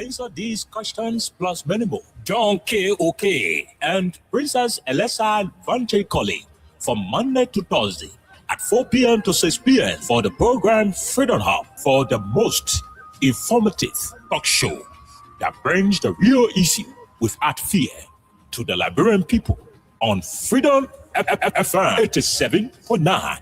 answer these questions plus many more. John K. Oke and Princess Elesa Vanche Colley from Monday to Thursday at 4 p.m. to 6 p.m. for the program Freedom Hub, for the most informative talk show that brings the real issue without fear to the Liberian people on Freedom FM 87.9.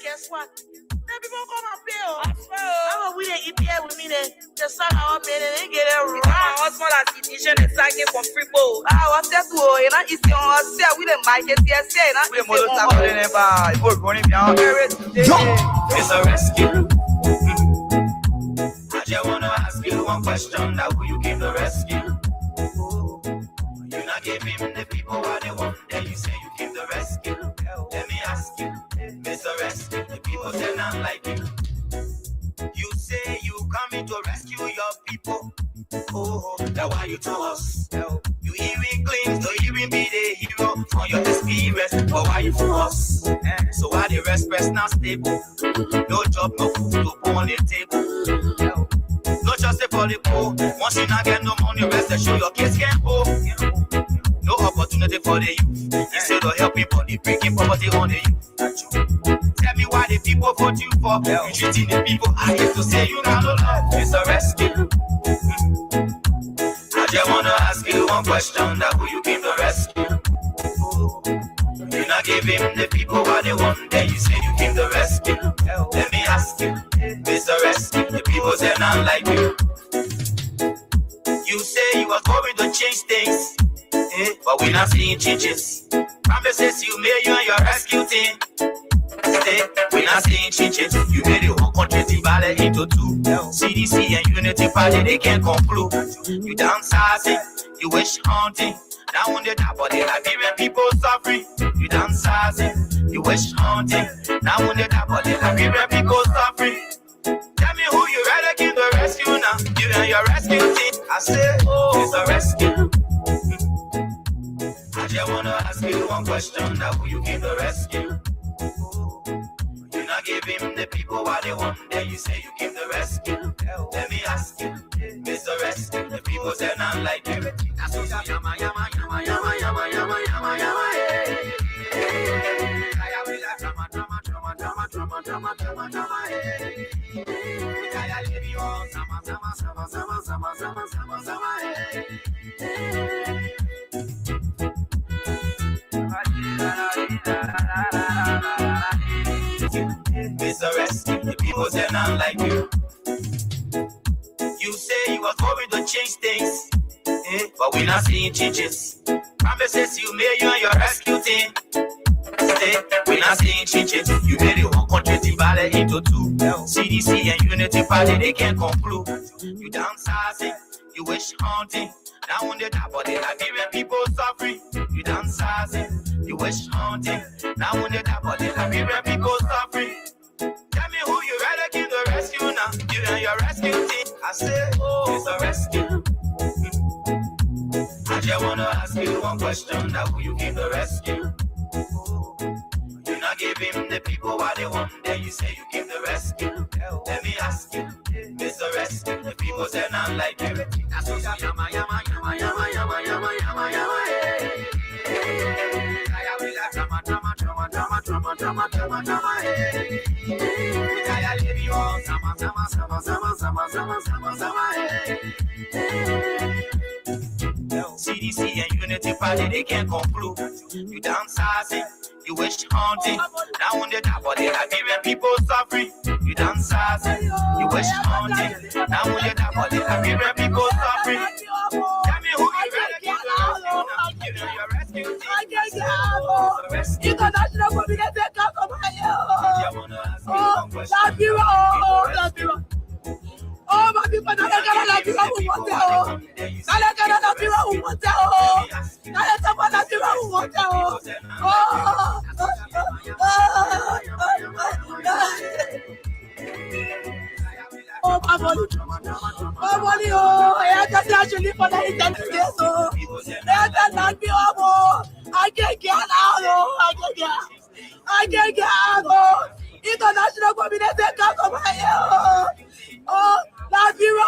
Guess what? Then people come and pay. How we the EPA with me then? The son of me they get a round. What's more than decision and tagging for free bowl? What's that? You know, it's your say we the market here say na. We mo ta ko le ba. Ibo running down. It's a rescue. I just wanna ask you one question. Now will you give the rescue? You not give him the people what they want. Then you say you give the rescue. Let me ask you. Mr. Rescue, the people say not like you. You say you coming to rescue your people. Oh, that's why you to us. You even claims to even be the hero from your experience. But why you to us? So why the rest now stable? No job, no food, no put on the table. No just for the poor. Once you not get no money, rest and show your kids can go. No opportunity for the youth. Instead of helping body, breaking poverty on the youth. Tell me why the people vote you for. You treating the people I get to say you not love. It's a rescue. I just wanna ask you one question. That will you give the rescue? You not give him the people what they want. Then you say you give the rescue. Let me ask you, Mr. Rescue, the people say not like you. You say you are going to change things. But we're not seeing changes. Promises you made you and your rescue team. We're not seeing changes. You made the whole country divided into two. CDC and Unity Party, they can't conclude. You downsizing, you wish hunting. Now on the top of the Liberian people suffering. You downsizing, you wish hunting. Now on the top of the Liberian people suffering. Tell me who you rather give the rescue now. You and your rescue team. I say, oh, it's a rescue. I just wanna ask you one question. Now will you give the rescue? You not give him the people what they want. Then you say you give the rescue. Let me ask you, Mr. Rescue, the people say not like you. That's what yama yama yama yama yama yama yama yama. I will like drama drama drama drama drama drama drama drama. I leave you on sama sama sama sama sama sama sama sama. Mr. Rescue, the people say not like you. You say you was going to change things, but we're not seeing changes. Promises you made you and your rescue team. We're not seeing changes. You made the whole country divided into two. CDC and Unity Party, they can't conclude. You downsizing, you wish hunting. Now on the top of the Liberian people suffering. You downsizing, you wish hunting. Now on the top of the Liberian people suffering. Tell me who you rather give the rescue now. You and your rescue team. I say, oh, it's a rescue. I just wanna ask you one question. Now who you give the rescue? You not give him the people what they want. Then you say you give the rescue. Let me ask you, Mr. Rescue, the people say not like you. That's what yama yama yama yama yama yama yama yama. I will like drama drama drama drama drama drama drama drama. I leave you on sama sama sama sama sama sama sama sama. CDC and Unity Party, they can't conclude. You downsizing, you wish hunting. Now on the top of the Liberian people suffering. You downsizing, you wish hunting. Now on the top of the Liberian people suffering. Tell me who you rather give the rescue team. International community come from here. Oh, my people, I can't let you who want to. I can't let you who want to. I let you who want to. Oh, I can't get out. International community can't come here. Oh, La Bira.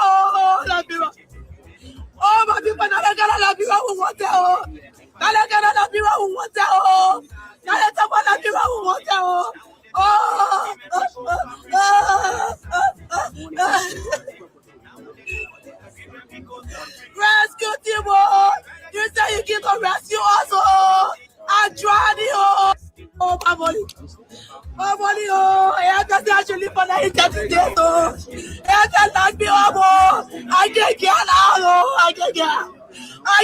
Oh, my people, now they got La Bira who want it. Oh, now they got La Bira who want it. Oh, now they talk about La Bira who want it. Rescue team, you say you get to rescue us, I try you, my money, I can't actually for the internet, I can't like me, I can't get out, I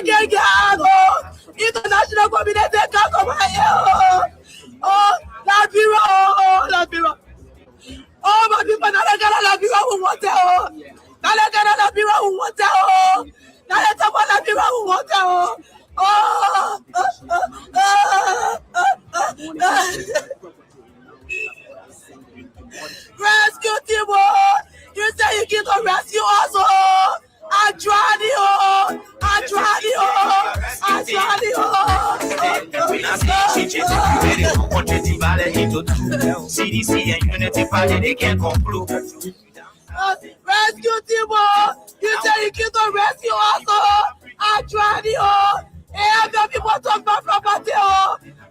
can't get out, international community can't come here, La Bira. Oh, my people, now they got La Bira who want it, now they got La Bira who want it, now they talk about La Bira who want it, rescue team, you say you get to rescue us, I try you. CDC and Unity Party, they can't conclude. Rescue team, you say you get to rescue us, I try you. And the people talk about property,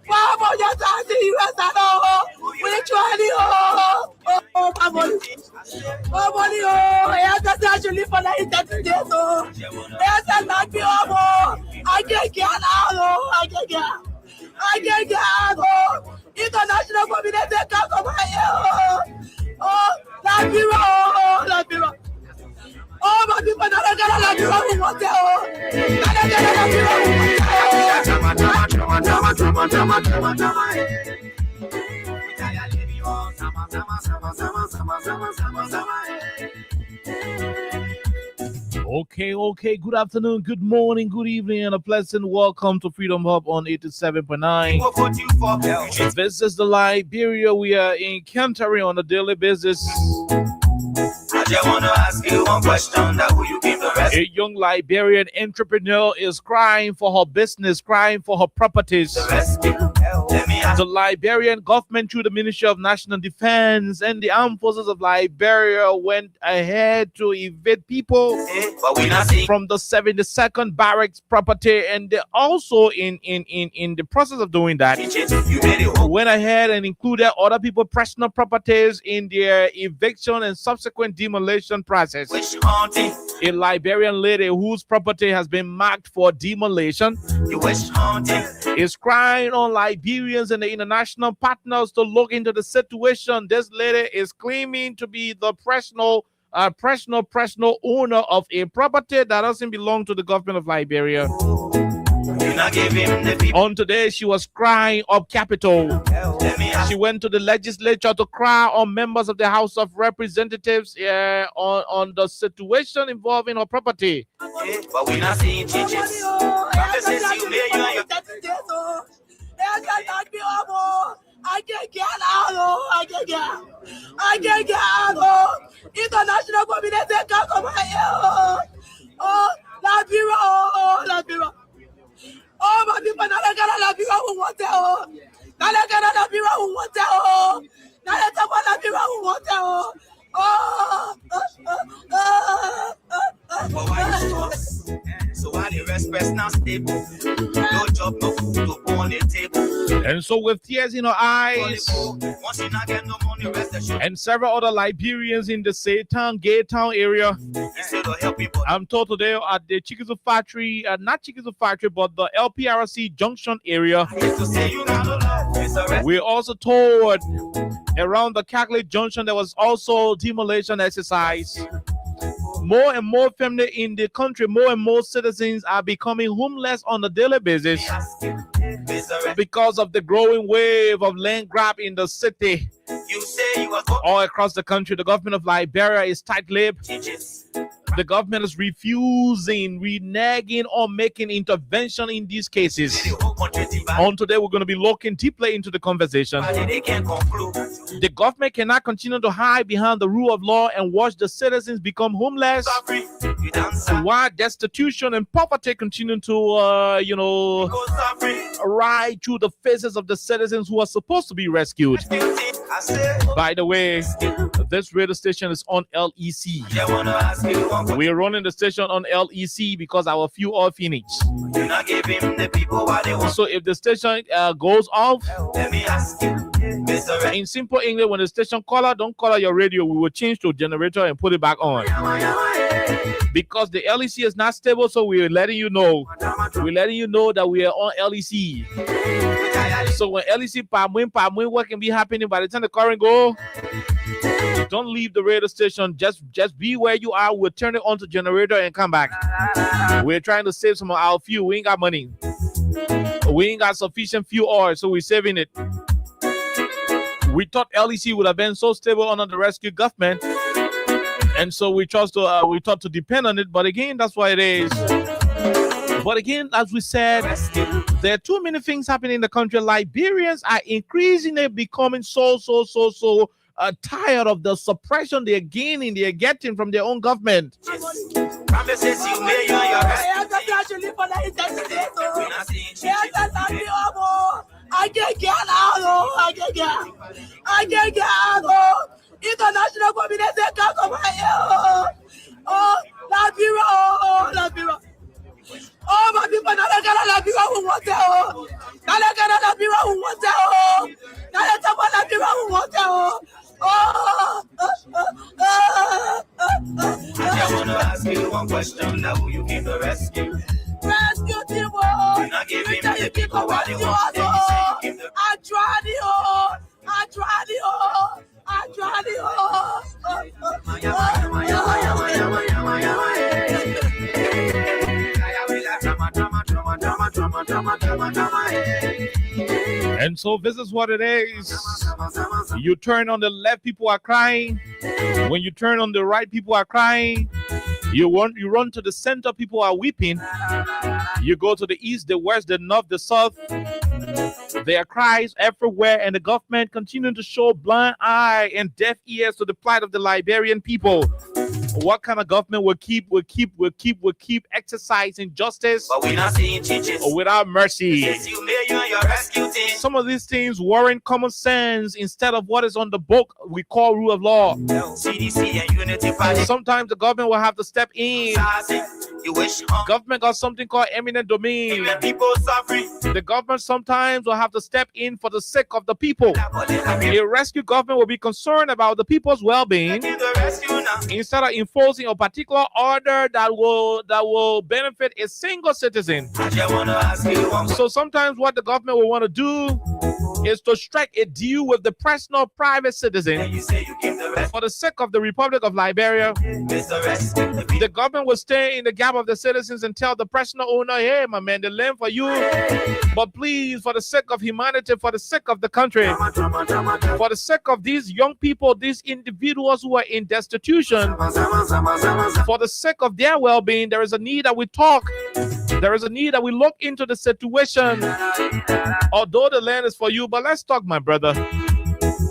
why about your time in US and all? We try you. Oh, my money. I just actually for the internet. Yes, I like you. I can't get out. I can't get out. International community can't come here. Oh, La Bira. Oh, my people, now they got La Bira who want it. Now they got La Bira who want it. Okay. Good afternoon, good morning, good evening, and a pleasant welcome to Freedom Hub on 87.9. This is the Liberia. We are encountering on a daily basis. I just want to ask you one question, that who you give the rest? A young Liberian entrepreneur is crying for her business, crying for her properties. The Liberian government, through the Ministry of National Defense and the Armed Forces of Liberia, went ahead to evict people from the 72nd Barracks property, and they also in the process of doing that, went ahead and included other people's personal properties in their eviction and subsequent demolition process. A Liberian lady whose property has been marked for demolition is crying on Liberians and the international partners to look into the situation. This lady is claiming to be the personal owner of a property that doesn't belong to the government of Liberia. On today, she was crying up Capitol. She went to the legislature to cry on members of the House of Representatives on the situation involving her property. But we're not seeing changes. I can't get out. International community can't come here. Oh, La Bira. Oh, my people, now they got La Bira who want it. Now they got La Bira who want it. Now they talk about La Bira who want it. So why the rest now stable? No job, no food, no on the table. And so with tears in her eyes, Once you not get no money, rest assured. and several other Liberians in the Satan Gay Town area, Instead of help people, I'm told today at the Chikizu factory, not Chikizu factory, but the LPRC Junction area. it's to say you got no love. It's a rest. We're also told around the Catholic Junction there was also demolition exercise. More and more families in the country, more and more citizens are becoming homeless on a daily basis because of the growing wave of land grab in the city You say you was going all across the country. The government of Liberia is tight-lipped. changes. The government is refusing, reneging, or making intervention in these cases. The whole country divided. On today, we're going to be looking deeply into the conversation. They can't conclude. The government cannot continue to hide behind the rule of law and watch the citizens become homeless. Sorry. Why destitution and poverty continue to, ride through the faces of the citizens who are supposed to be rescued. By the way, this radio station is on LEC. We're running the station on LEC because our fuel oil finished. So if the station goes off, in simple English, when the station caller, don't call out your radio. We will change to a generator and put it back on. Because the LEC is not stable, so we're letting you know. We're letting you know that we are on LEC. So when LEC Pamwin work can be happening, by the time the current go, don't leave the radio station. Just be where you are. We'll turn it on to generator and come back. We're trying to save some of our fuel. We ain't got money. We ain't got sufficient fuel oil, so we're saving it. We thought LEC would have been so stable under the rescue government, and so we thought to depend on it. But again, that's what it is. But again, as we said, there are too many things happening in the country. Liberians are increasingly becoming so tired of the suppression they're getting from their own government. Promises you made you and your international community can't come here. Oh, my people, now they got a people who want it. Now they got a people who want it. Now they got a people who want it. I want to ask you one question. Now, who you came to rescue? Rescue people. You're not giving the people what they want. I tried it all. And so this is what it is. You turn on the left, people are crying. When you turn on the right, people are crying. You run to the center, people are weeping. You go to the east, the west, the north, the south. There are cries everywhere, and the government continue to show blind eye and deaf ears to the plight of the Liberian people. What kind of government will keep exercising justice But we're not seeing changes. without mercy? You made you and your rescue team. Some of these things warrant common sense instead of what is on the book we call rule of law. CDC and Unity Party. Sometimes the government will have to step in. You wish Government got something called eminent domain. people suffering. The government sometimes will have to step in for the sake of the people. A rescue government will be concerned about the people's well-being instead of enforcing a particular order that will benefit a single citizen. So sometimes what the government will want to do is to strike a deal with the personal private citizen for the sake of the Republic of Liberia. The government will stay in the gap of the citizens and tell the personal owner, hey, my man, the land for you, but please, for the sake of humanity, for the sake of the country, for the sake of these young people, these individuals who are in destitution, for the sake of their well-being, there is a need that we talk. There is a need that we look into the situation. Although the land is for you, but let's talk, my brother.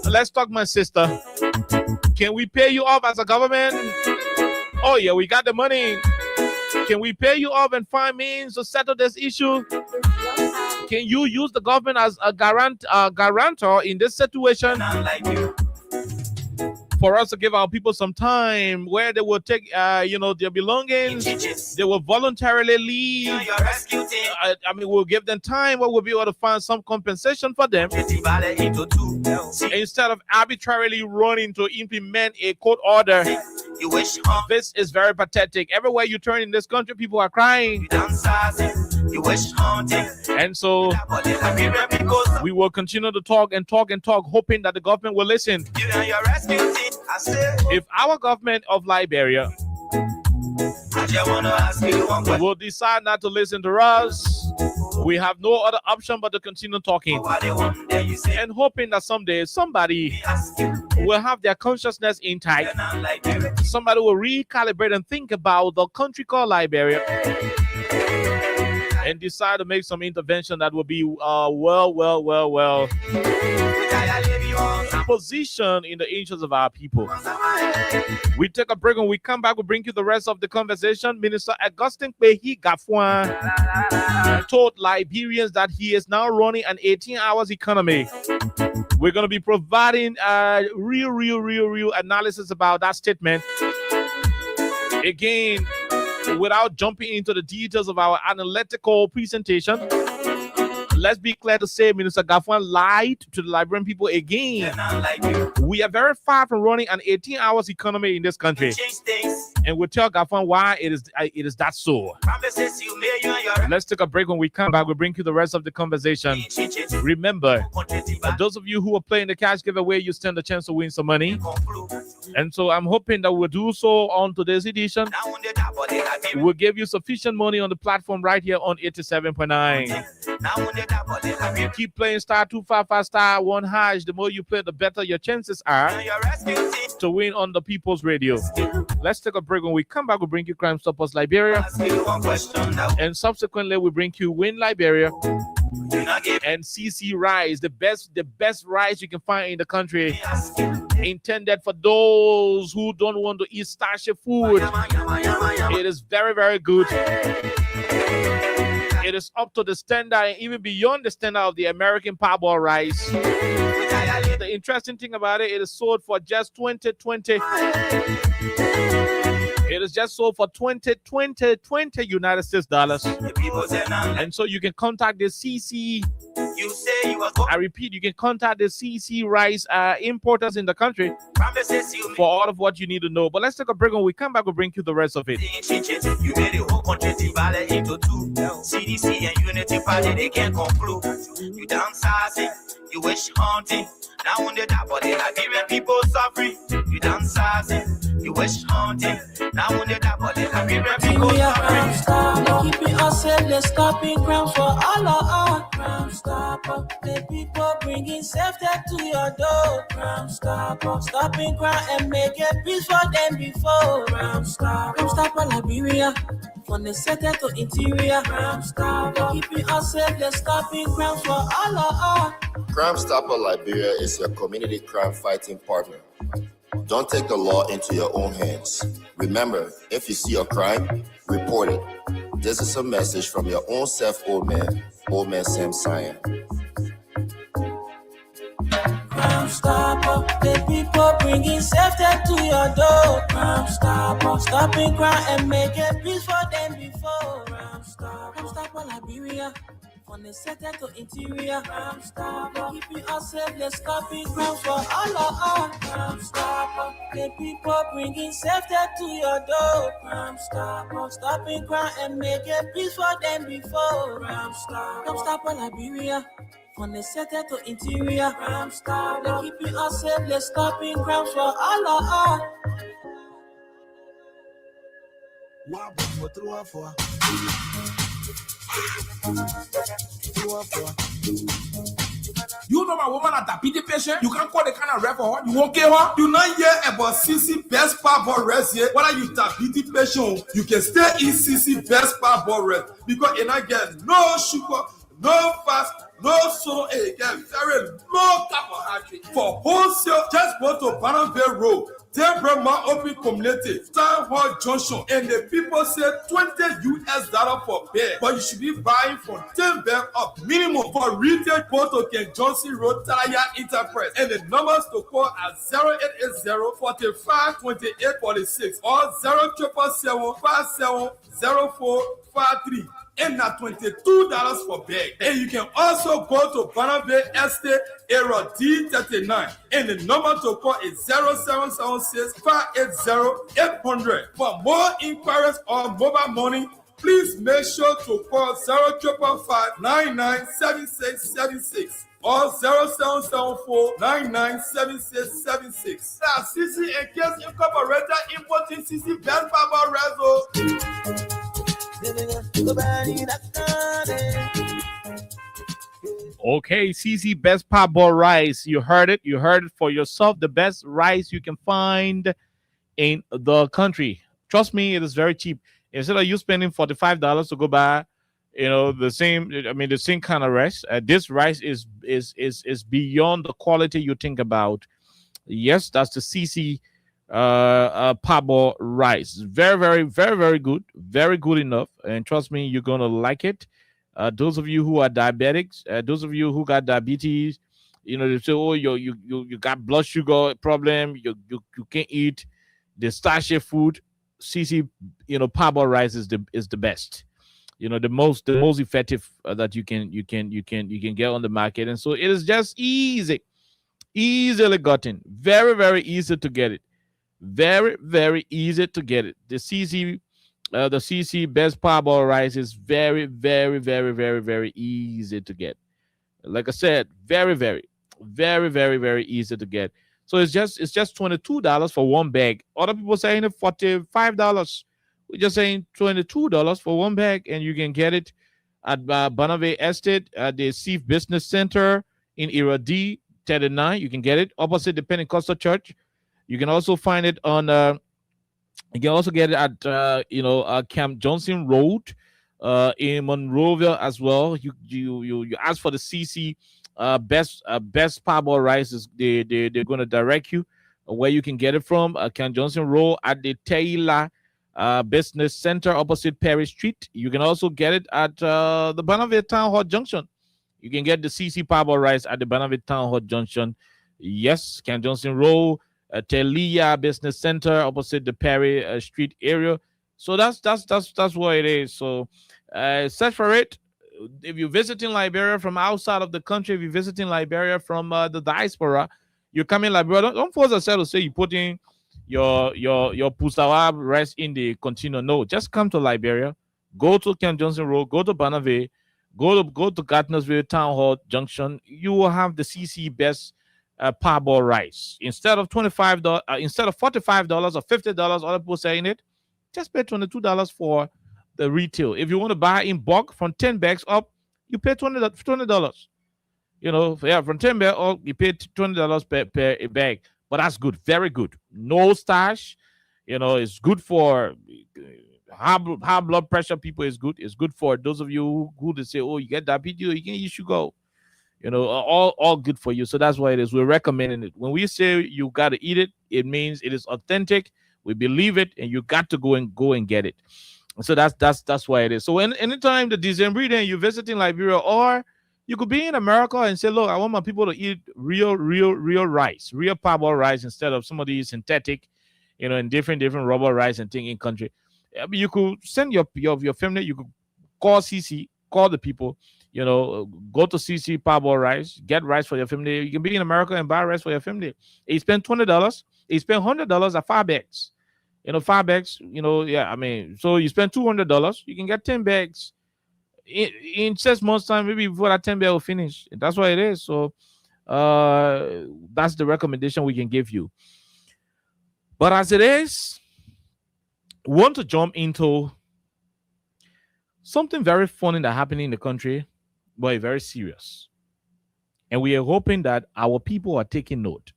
Let's talk, my sister. Can we pay you off as a government? Oh, yeah, we got the money. Can we pay you off and find means to settle this issue? Can you use the government as a guarantor in this situation? For us to give our people some time where they will take, their belongings, they will voluntarily leave. We'll give them time where we'll be able to find some compensation for them instead of arbitrarily running to implement a court order. This is very pathetic. Everywhere you turn in this country, people are crying. And so we will continue to talk, hoping that the government will listen. If our government of Liberia will decide not to listen to us, we have no other option but to continue talking and hoping that someday somebody will have their consciousness intact. Somebody will recalibrate and think about the country called Liberia and decide to make some intervention that will be well position in the interests of our people. We take a break. When we come back, we'll bring you the rest of the conversation. Minister Augustine Kpehi Gafwan told Liberians that he is now running an 18 hours economy. We're going to be providing real analysis about that statement. Again, without jumping into the details of our analytical presentation, let's be clear to say Minister Gafwan lied to the Liberian people again. We are very far from running an 18 hours economy in this country. And we'll tell Gafwan why it is that so. Let's take a break. When we come back, we'll bring you the rest of the conversation. Remember, those of you who are playing the cash giveaway, you stand a chance to win some money. And so I'm hoping that we'll do so on today's edition. We'll give you sufficient money on the platform right here on 87.9. Keep playing star 255 star 1 hash. The more you play, the better your chances are to win on the People's Radio. Let's take a break. When we come back, we'll bring you Crime Stoppers Liberia. And subsequently, we'll bring you Win Liberia and CC Rice, the best rice you can find in the country, intended for those who don't want to eat starchy food. It is very, very good. It is up to the standard and even beyond the standard of the American Parboil rice. The interesting thing about it, it is sold for just 20. It is just sold for 20 United States dollars. And so you can contact the CC. I repeat, you can contact the CC Rice importers in the country for all of what you need to know. But let's take a break. When we come back, we'll bring you the rest of it. You made the whole country divided into two. CDC and Unity Party, they can't conclude. You downsizing, you wish hunting. Now on the top of the Liberian people suffering. You downsizing, you wish hunting. Now on the top of the Liberian people suffering. Keeping us safe, let's stop in crimes for all of our Crime Stopper. The people bringing safety to your door. Crime Stopper, stopping crime and make it peace for them before. Crime Stopper Liberia, from the center to interior. Crime Stopper, keeping us safe, let's stop in crimes for all of our. Crime Stopper Liberia is your community crime fighting partner. Don't take the law into your own hands. Remember, if you see a crime, report it. This is a message from your own self, Old Man Sam Cyan. Crime Stopper, the people bringing safety to your door. Crime Stopper, stopping crime and making peace for them before. Crime Stopper Liberia, from the center to interior. Crime Stopper, keeping us safe, let's stop in crime for all of our. Crime Stopper, the people bringing safety to your door. Crime Stopper, stopping crime and making peace for them before. Crime Stopper Liberia, from the center to interior. Crime Stopper, keeping us safe, let's stop in crime for all of our. You know my woman at a PD patient? You can't call the kind of rep for her. You won't care her? You not hear about CC Best Parboil Rest here. Whether you diabetes patient, you can stay in CC Best Parboil Rest because you not get no sugar, no fast, no sodium, and you get very low carbohydrate. For wholesale, just go to Banana Bay Road. Temperament Open Community, Town Hall Junction, and the people say $20 for bear, but you should be buying from 10 bear up minimum for retail. Go to Ken Johnson Road, Taya Enterprise, and the numbers to call are 0880-452846 or 0777-570453. And now $22 for bag. And you can also go to Banana Bay Estate area D39. And the number to call is 0776-580-800. For more inquiries or mobile money, please make sure to call 0555-997676 or 0774-997676. Now, CC and Case Incorporated importing CC Best Parboil Rezo. Okay, CC Best Parboil Rice. You heard it. You heard it for yourself. The best rice you can find in the country. Trust me, it is very cheap. Instead of you spending $45 to go buy the same. I mean, the same kind of rice. This rice is beyond the quality you think about. Yes, that's the CC parboil rice. Very, very, very, very good. Very good enough. And trust me, you're gonna like it. Those of you who are diabetics, those of you who got diabetes, they say, oh, you got blood sugar problem. You can't eat the starchy food. CC, parboil rice is the best. The most effective that you can get on the market, and so it is just easily gotten. Very, very easy to get it. Very, very easy to get it. The CC best parboil rice is very, very, very, very, very easy to get. Like I said, very, very, very, very, very easy to get. So it's just $22 for one bag. Other people saying it $45. We're just saying $22 for one bag, and you can get it at Bonavie Estate at the Seaf Business Center in Era D 39. You can get it opposite the Pentecostal Church. You can also find it on. You can also get it at Camp Johnson Road in Monrovia as well. You ask for the CC best parboil rices. They're going to direct you where you can get it from. Camp Johnson Road at the Taylor Business Center opposite Perry Street. You can also get it at the Bonavie Town Hall Junction. You can get the CC parboil rice at the Bonavie Town Hall Junction. Yes, Camp Johnson Road. Telia Business Center opposite the Perry Street area. So that's what it is. So search for it. If you're visiting Liberia from outside of the country, if you're visiting Liberia from the diaspora, you come in Liberia. Don't force yourself to say you put in your pusawa rice in the container. No, just come to Liberia. Go to Camp Johnson Road. Go to Bonavie. Go to Gardnersville Town Hall Junction. You will have the CC best parboil rice. Instead of $45, instead of $45 or $50, other people saying it, just pay $22 for the retail. If you want to buy in bulk from 10 bags up, you pay $20. From 10 bags up, you pay $20 per bag. But that's good, very good. No starch. It's good for high blood pressure people. Is good. It's good for those of you who they say, oh, you get diabetes, you should go. All good for you. So that's why it is. We're recommending it. When we say you got to eat it, it means it is authentic. We believe it, and you got to go and get it. So that's why it is. So anytime the December and you're visiting Liberia, or you could be in America and say, look, I want my people to eat real rice, real parboil rice instead of some of these synthetic, and different rubber rice and thing in country. You could send your family. You could call CC, call the people. Go to CC parboil rice, get rice for your family. You can be in America and buy rice for your family. You spend $20, you spend $100 at 5 bags. 5 bags, so you spend $200, you can get 10 bags in 6 months' time, maybe before that 10 bag will finish. That's what it is. So that's the recommendation we can give you. But as it is, we want to jump into something very funny that happened in the country, but very serious. And we are hoping that our people are taking note.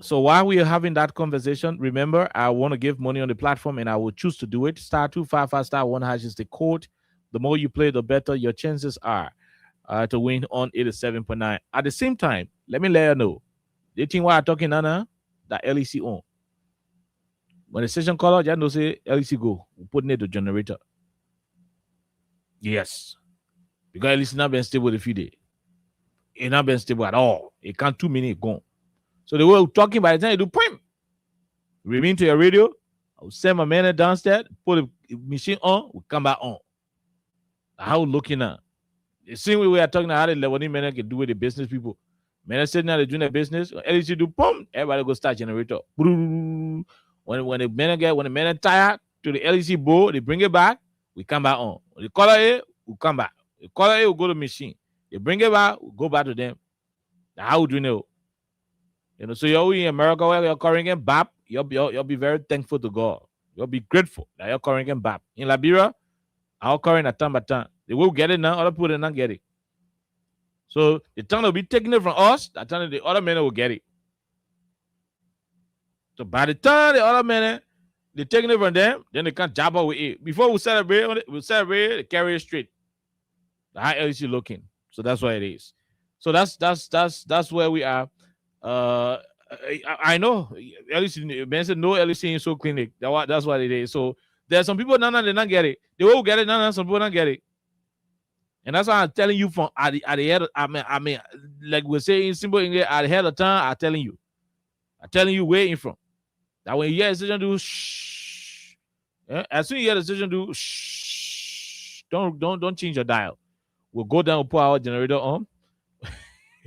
So while we are having that conversation, remember, I want to give money on the platform, and I will choose to do it. *255*1# is the code. The more you play, the better your chances are to win on 87.9. At the same time, let me let you know, the thing why I'm talking now, that LEC on. When the session call out, you know say LEC go. We put in the generator. Yes. Because LEC not been stable a few days. It not been stable at all. It can't 2 minutes gone. So they were talking by the time you do point. Remain to your radio. I will send my man downstairs, put the machine on, we'll come back on. How looking at the same way we are talking about how the level men can do with the business people. Men are sitting there doing their business. At least you do boom, everybody go start generator. When the men are tired to the LEC board, they bring it back, we come back on. When they call it, we come back. The caller will go to the machine. They bring it back, we go back to them. Now, how would you know? So you're in America where you're calling again BAP, you'll be very thankful to God. You'll be grateful that you're calling again BAP. In Liberia, I'll call in a time by time. They will get it now, other people will not get it. So the time will be taking it from us, that time the other men will get it. So by the time the other men They're taking it from them, then they can't jab with it. Before we celebrate, they carry it straight. The high LEC looking. So that's what it is. So that's where we are. I know LEC, Ben said no LEC in so clinic. That's what it is. So there are some people now they not get it. They will get it now. Some people don't get it. And that's why I'm telling you from at the head. I mean, like we say in simple English, at the head of time, I'm telling you where in from. That when you hear a decision, do shh. Yeah? As soon as you hear a decision, do shh. Don't change your dial. We'll go down, we'll put our generator on.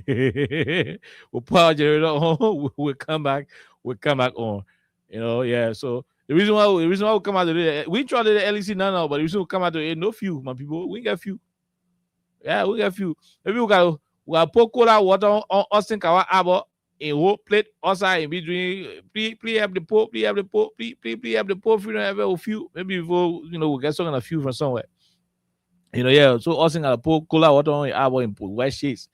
We'll put our generator on. We'll come back on. You know, yeah. So the reason why we come out today, we tried the LEC now, but the reason we come out today, no few, my people. We got few. Yeah, we got few. Maybe we got pour cola water on Austin Kawa Abo in whole plate outside in between. Please have the poor, please have the poor, please have the poor. If you don't have a few, maybe before we'll get some kind of few from somewhere. Yeah. So Austin got a pour cola water on Abo in white shades.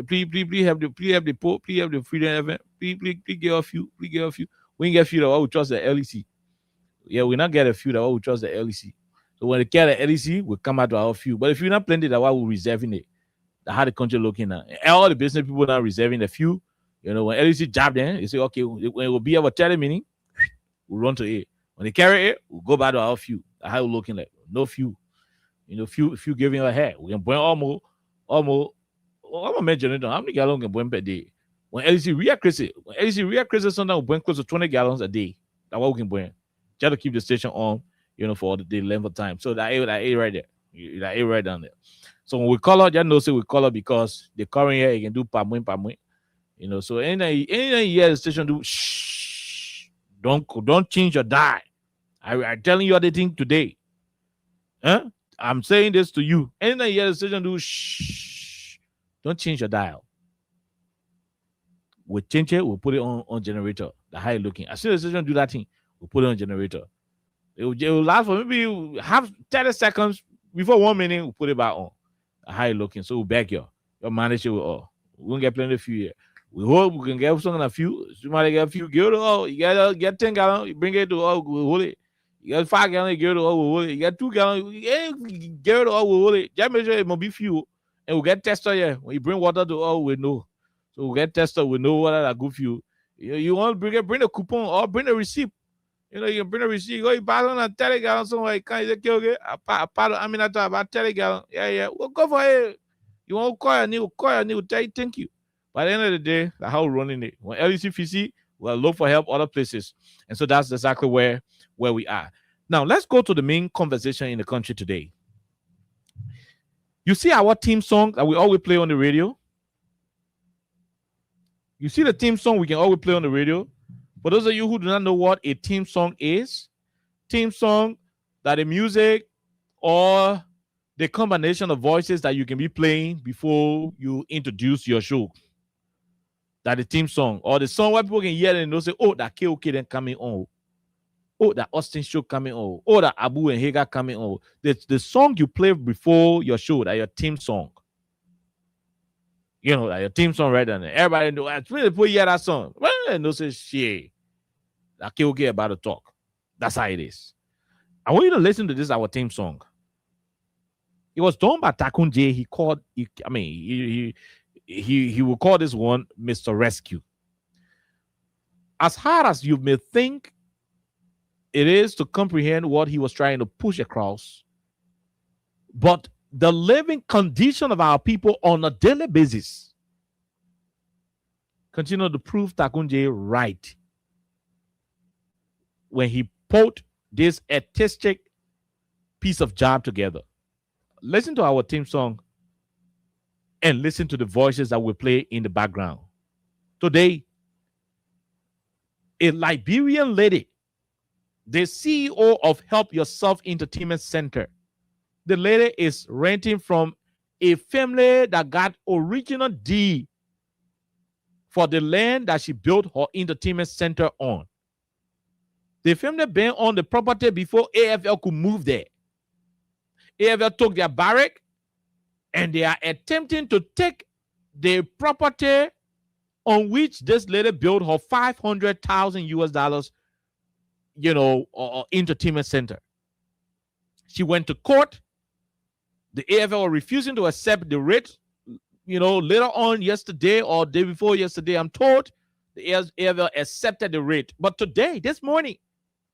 Please have the poor, please have the freedom event. Please get a few, We ain't get a few that we trust the LEC. Yeah, we not get a few that we trust the LEC. So when they carry the LEC, we come out to our few. But if you're not plenty, that's why we're reserving it. That's how the country looking at. And all the business people now reserving a few. When LEC jab them, they say, okay, when it will be our 30 minutes, we'll run to it. When they carry it, we'll go back to our few. That's how we're looking like. No few. Few giving a hair. We can burn almost. I'm a major. How many gallons can burn per day? When LEC react crazy, sometimes we burn close to 20 gallons a day. That's what we can burn. Just to keep the station on. For the length of time. So that A right there. That A right down there. So when we call out, just know say we call out because the current here you can do per point. So anything you hear the station do, shh. Don't change your dial. I'm telling you the thing today. I'm saying this to you. Anything you hear the station do, shh. Don't change your dial. We'll change it, we'll put it on generator. The high looking. As soon as the station do that thing, we'll put it on generator. It will last for maybe half 30 seconds before 1 minute. We'll put it back on. How you looking? So we'll back your manager with all. We won't get plenty of few here. We hope we can get something a few. Somebody get a few, give it to all. You get 10 gallons, you bring it to all, we'll hold it. You get 5 gallons, you give it to all, we'll hold it. You get 2 gallons, you give it to all, we'll hold it. Just make sure it must be few. And we'll get tester here. When you bring water to all, we know. So we'll get tester, we know what are good fuel. You want to bring a coupon or bring a receipt. You can bring a receipt. You buy on a 30 gallon somewhere. Can't you say, okay? I talk about 30 gallon. Yeah. We'll go for it. You want to call your new, tell you thank you. By the end of the day, that's how we're running it. When LEC PC, we'll look for help other places. And so that's exactly where we are. Now, let's go to the main conversation in the country today. You see our team song that we always play on the radio? You see the team song we can always play on the radio? For those of you who do not know what a team song is, team song that the music or the combination of voices that you can be playing before you introduce your show. That the team song or the song where people can hear it and they'll say, oh, that KOK then coming on. Oh, that Austin show coming on. Oh, that Abu and Hagar coming on. The song you play before your show, that your team song. Like your team song right down there. Everybody know. As soon as people hear that song, well, and they'll say, shit, that KOK about to talk. That's how it is. I want you to listen to this, our team song. It was done by Takun J. He will call this one Mr. Rescue. As hard as you may think it is to comprehend what he was trying to push across, but the living condition of our people on a daily basis continue to prove Takun J right when he put this artistic piece of job together. Listen to our team song and listen to the voices that we play in the background. Today, a Liberian lady, the CEO of Help Yourself Entertainment Center. The lady is renting from a family that got original deed for the land that she built her entertainment center on. The family been on the property before AFL could move there. AFL took their barrack and they are attempting to take the property on which this lady built her $500,000 or entertainment center. She went to court. The AFL were refusing to accept the rate. Later on yesterday or day before yesterday, I'm told the AFL accepted the rate. But today, this morning,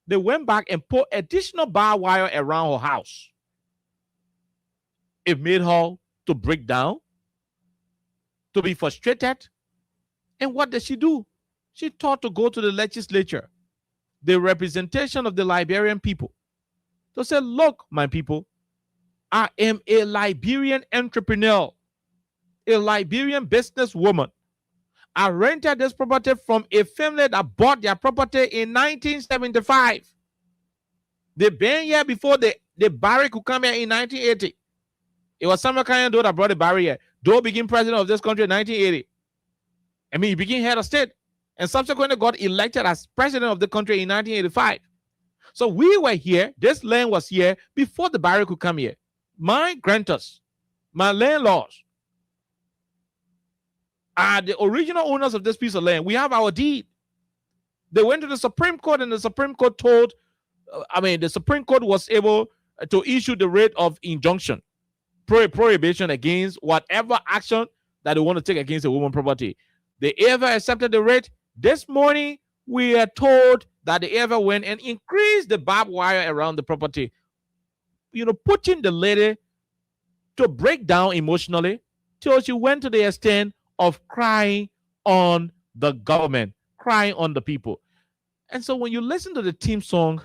they went back and put additional barbed wire around her house. It made her to break down, to be frustrated. And what did she do? She thought to go to the legislature, the representation of the Liberian people, to say, look, my people, I am a Liberian entrepreneur, a Liberian businesswoman. I rented this property from a family that bought their property in 1975. They've been here before the Barry could come here in 1980. It was Samuel Kanyan Doe that brought the Barry here. Doe became president of this country in 1980. He became head of state and subsequently got elected as president of the country in 1985. So we were here. This land was here before the Barry could come here. My grantors, my landlords, are the original owners of this piece of land. We have our deed. They went to the Supreme Court, and the Supreme Court the Supreme Court was able to issue the writ of injunction, prohibition against whatever action that they want to take against a woman's property. The AFL accepted the writ. This morning, we are told that the AFL went and increased the barbed wire around the property, putting the lady to break down emotionally till she went to the extent of crying on the government, crying on the people. And so when you listen to the theme song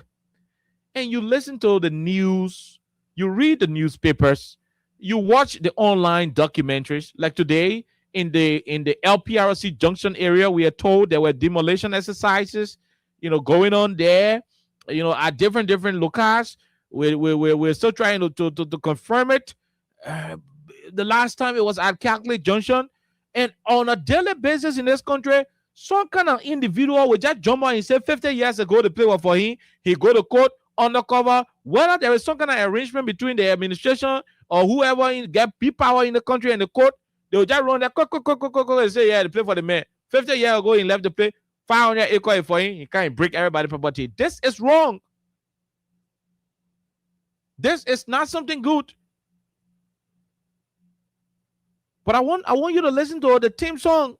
and you listen to the news, you read the newspapers, you watch the online documentaries, like today in the LPRC Junction area, we are told there were demolition exercises, going on there, at different locales. We're still trying to confirm it. The last time it was at Calculated Junction. And on a daily basis in this country, some kind of individual will just jump on and say 50 years ago the play was for him. He go to court undercover. Whether there is some kind of arrangement between the administration or whoever get power in the country and the court, they will just run there, and say, yeah, the play for the man. 50 years ago, he left the play, 500 acres for him. He can't break everybody's property. This is wrong. This is not something good. But I want you to listen to the theme song.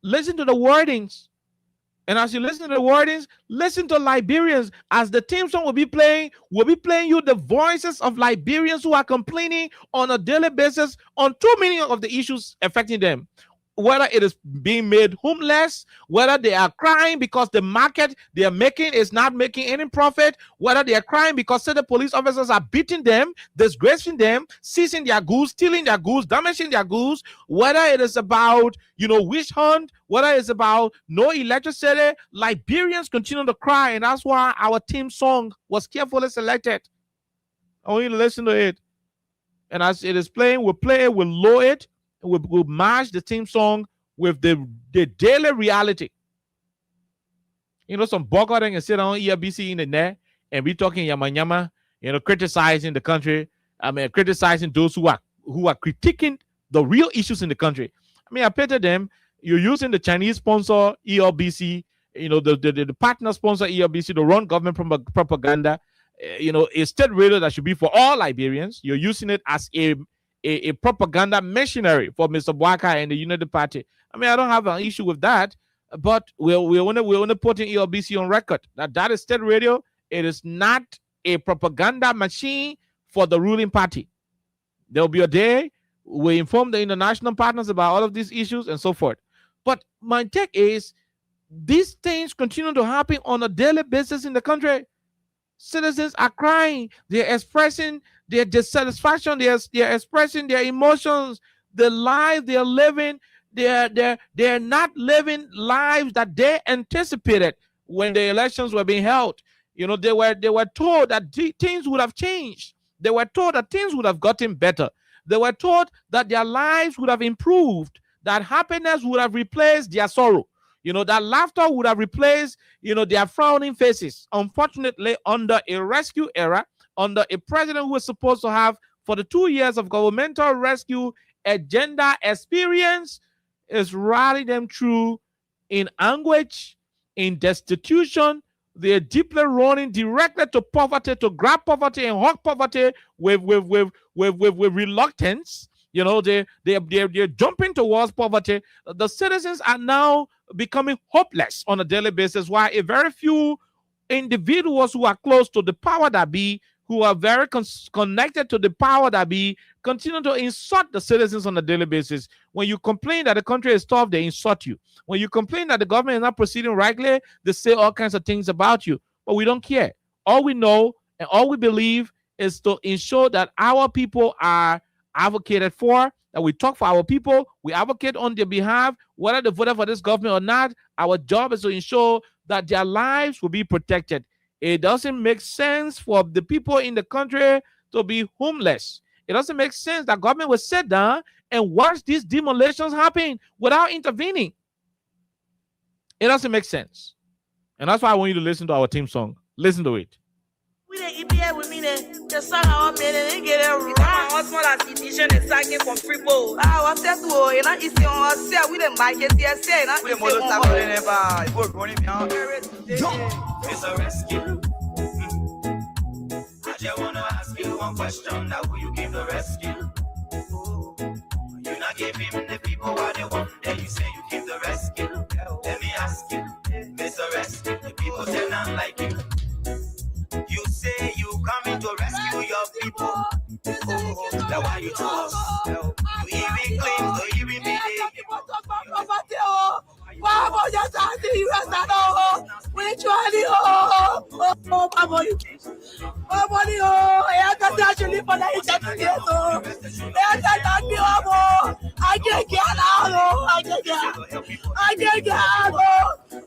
Listen to the wordings. And as you listen to the wordings, listen to Liberians. As the theme song will be playing you the voices of Liberians who are complaining on a daily basis on too many of the issues affecting them. Whether it is being made homeless, whether they are crying because the market they are making is not making any profit, whether they are crying because the police officers are beating them, disgracing them, seizing their goods, stealing their goods, damaging their goods, whether it is about, witch hunt, whether it's about no electricity, Liberians continue to cry, and that's why our theme song was carefully selected. I want you to listen to it. And as it is playing, we'll play it, we'll lower it, we'll match the theme song with the daily reality. Some bogart and sit on ERBC in the net and be talking yama, criticizing the country. Criticizing those who are critiquing the real issues in the country. I pity them. You're using the Chinese sponsor ERBC, the partner sponsor ERBC to run government propaganda. A state radio that should be for all Liberians. You're using it as a propaganda missionary for Mr. Bwaka and the United Party. I don't have an issue with that, but we're only putting ELBC on record that is state radio. It is not a propaganda machine for the ruling party. There will be a day we inform the international partners about all of these issues and so forth. But my take is these things continue to happen on a daily basis in the country. Citizens are crying. They're expressing their dissatisfaction. They're expressing their emotions. The life they're living, they're not living lives that they anticipated when the elections were being held. They were told that things would have changed. They were told that things would have gotten better. They were told that their lives would have improved, that happiness would have replaced their sorrow. That laughter would have replaced, their frowning faces. Unfortunately, under a rescue era, under a president who was supposed to have, for the 2 years of governmental rescue agenda experience, is rallying them through in anguish, in destitution, They are deeply running directly to poverty, to grab poverty and hug poverty with reluctance. You know, they're jumping towards poverty. The citizens are now becoming hopeless on a daily basis, while a very few individuals who are close to the power that be, who are very connected to the power that be, continue to insult the citizens on a daily basis. When you complain that the country is tough, they insult you. When you complain that the government is not proceeding rightly, they say all kinds of things about you. But we don't care. All we know and all we believe is to ensure that our people are advocated for, that we talk for our people, we advocate on their behalf, whether they voted for this government or not. Our job is to ensure that their lives will be protected. It doesn't make sense for the people in the country to be homeless. It doesn't make sense that government will sit down and watch these demolitions happen without intervening. It doesn't make sense. And that's why I want you to listen to our theme song. Listen to it. We the EPA with me the son our man and they get it wrong. What's more like edition is like from Freebo. What's that to you know it's on us we the market here say na we mo start never you go running me It's a rescue. I just wanna ask you one question. Now who you give the rescue? You not give him the people what they want. Then you say you give the rescue. Let me ask you, Mr. Rescue. The people say not like you. You say you coming to rescue your people. That's why you told us. You even claim to even be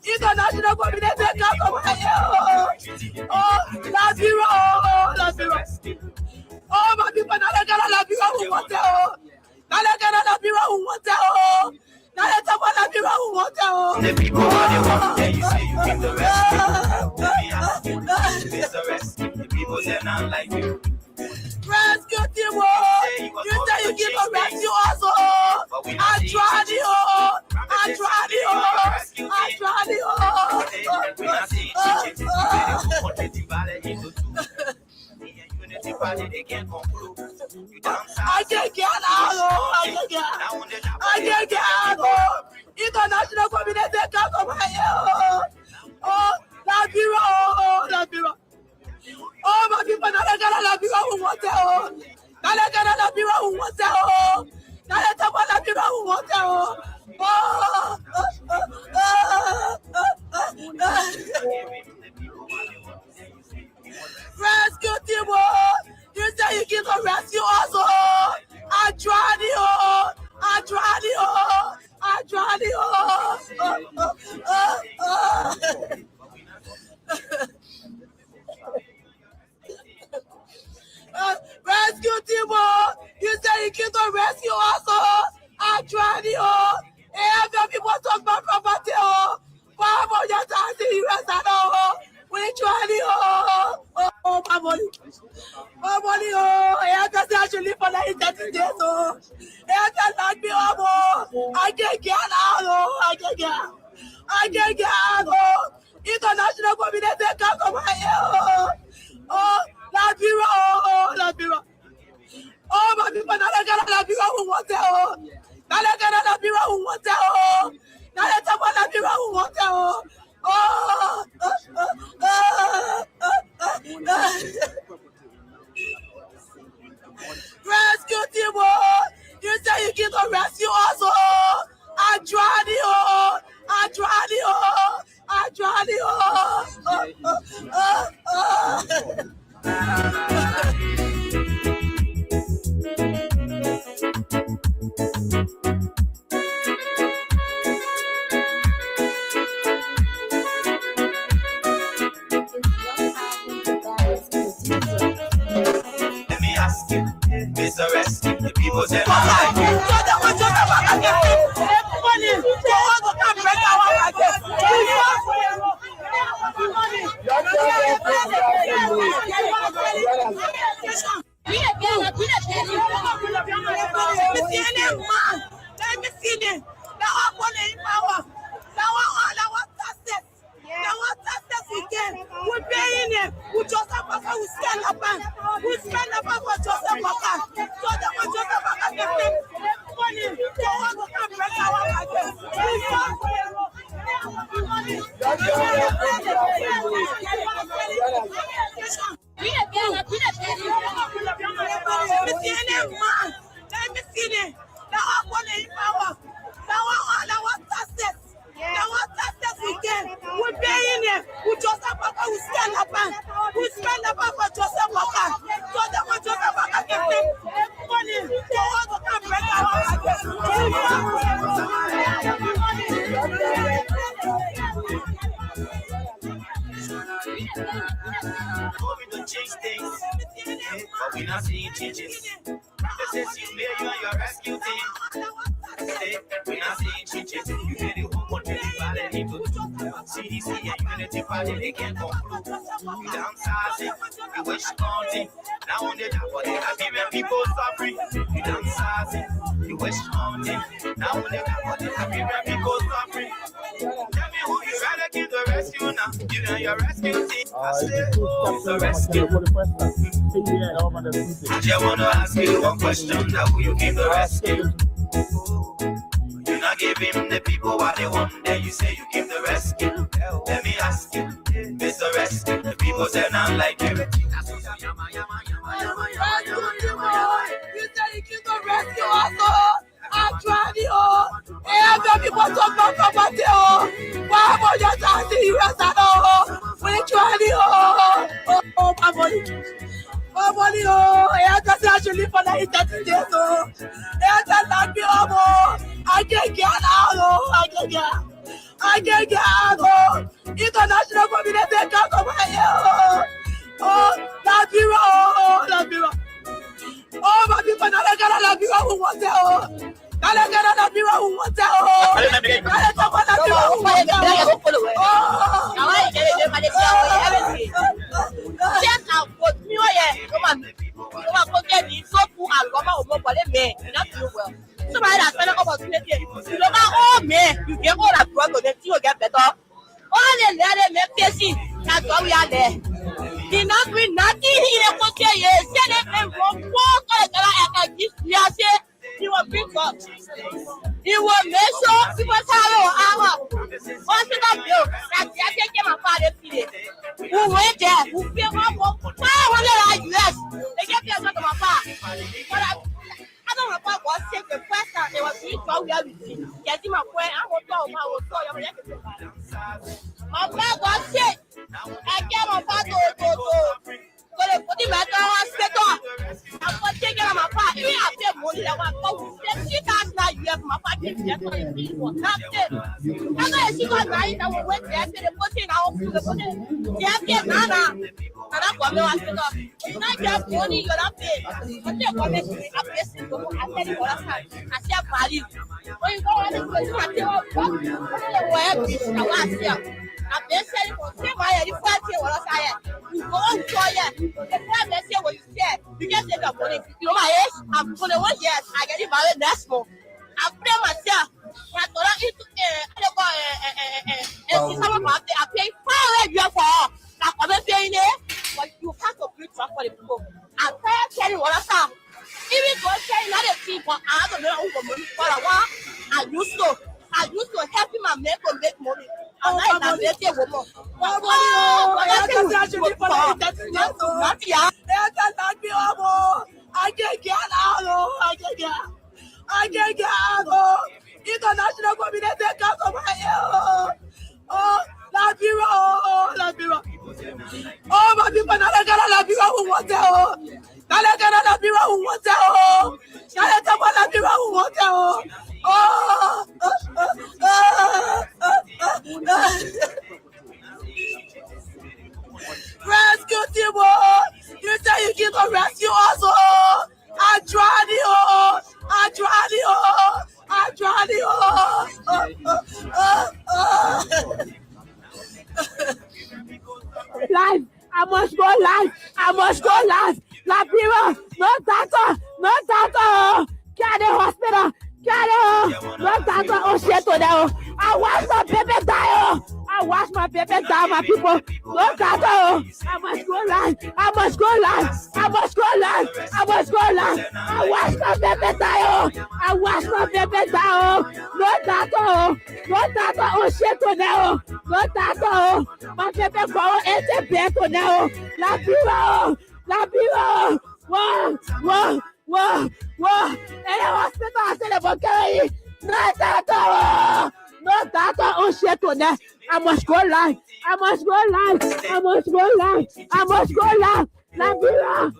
international community oh, my people, now they gotta love you who want it. Now they gotta love you who want it. Now they talk about love you who want it. The people what they want, then you say you give the rescue. Let me ask you, it's the rescue. The people say not like you. Rescue team, you say you give a rescue also. I tried it, I tried it, I tried it. We are seeing chicken, they can't conclude. I can't get out. I can't get out. International community can't come here. Oh, La Biro. Oh, my people, now they gotta La Biro who want it. Now they gotta La Biro who want it. Now they talk about La Biro who want it. Rescue team, you say you give a rescue also. I tried it, I tried it, I tried it. Rescue team, you say you give a rescue also. I tried it. Every people talk about property. Papa, you're talking you we try it. Oh, my money. I can't actually for like 30 days. I can't be I can't get out. I can't get out. International community can't come here. Oh, La Biro. Oh, my people, now they gotta La Biro who want it. Now they gotta La Biro who want it. Now they talk about La Biro who want it. Oh, rescue team, you say you give a rescue also. I tried it, I tried Mr. Rescue, the people say not like you. Let me see them. Now I'm in power. Now I want success. Now what success we get. Guinea. Now I'm going to power. Now I'm success. Now what success we get? We pay in here. We just have we spend up. We spend up for Joseph Walker. So that what Joseph Walker can take money. So all the time break We don't change things, but we not seeing changes. This is you, you and your rescue team. We not seeing changes. You get it whole country divided into CDC and Unity Party, they can't conclude. We downsizing, we wish counting. Now on the top of the Liberian people suffering. We downsizing, we wish counting. Now on the top of the Liberian people suffering. Tell me who you rather give the rescue now. You and your rescue team. I say, who's the rescue? I just wanna ask you one question. Now who you give the rescue? You not give him the people what they want. Then you say you give the rescue. Let me ask you, Mr. Rescue. The people say not like you. You say you keep the rescue also. I'm trying to people talk about property. Why would you try to US at all? We try to my money. My money, I just actually for the 30 days. I just like me, I can't get out. I can't get out. International community can't come here. La Biro. Oh, my people, now they got La Biro who wants it. Now they got La Biro who wants it. Somebody that's spending opportunity. You don't know, oh man, you get all that growth, then you get better. All the lady make facing, that's why we are there. Did not win nothing in a country. Yes, from he will bring up. He will make sure people tell our hospital bill that they are taking my father today. Who went there? Who pay $500 US? They get paid out of my father. I don't know what was said the first time they were being told we are with him. Getting my point, I will tell you. My father was sick. I came on father to put him at the hospital. I'm going to take care of my father. We have paid money that was $50,000 US. My father gave me that money. That's it. I'm going to see what I went there. They put in our food. They have paid Nana. And I'm going to hospital. You not get money, you're not paid. But they're going to make me a person. I tell you what I said, value. When you go on the question, I tell you what I want to say. I'm just saying, for say my head, you can't say what I said. You go on to it. You can't say what you said. You can't say that money. You know my age? I'm 21 years. I get married next month. I pay myself. I pay $500 for all. I'm paying it, but you have to pay for the people. I'm telling you what I said. Even though I'm saying another thing, but I don't know who money for a while. I used to help him and make money. I'm not a lady woman. I can't get out. International community can't come here. Oh, La Biro. Oh, my people, now they got La Biro who wants it. Now they got La Biro who wants it. Now they got La Biro who wants it. Rescue team, you say you give a rescue also. I tried Live. I must go live. La Biro, no doctor. Get the hospital. No doctor. Oh shit, I watch my baby die. My people. No doctor. I must go live. I watch my baby die. No doctor. Oh shit, no doctor. My baby go into bed now. La Biro. Whoa. Whoa, and the hospital I said about carry. No tato, oh shit on that. I must go live. I must go live. La Bira.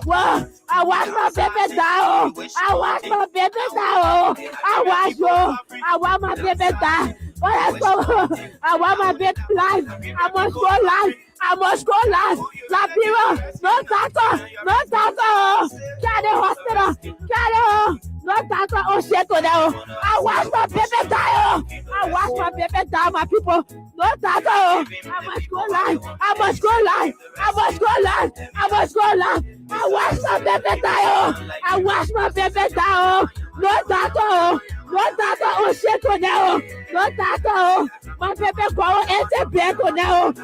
Whoa. I watch my baby die. I want my baby die. But I want my baby live. I must go live. La Bira. No tato. Carry the hospital. No tato, oh shit on that. I watch my baby die. My people. No tato. I must go live. I watch my baby die. No tato, oh shit on that. No tato. My baby go into bed on that.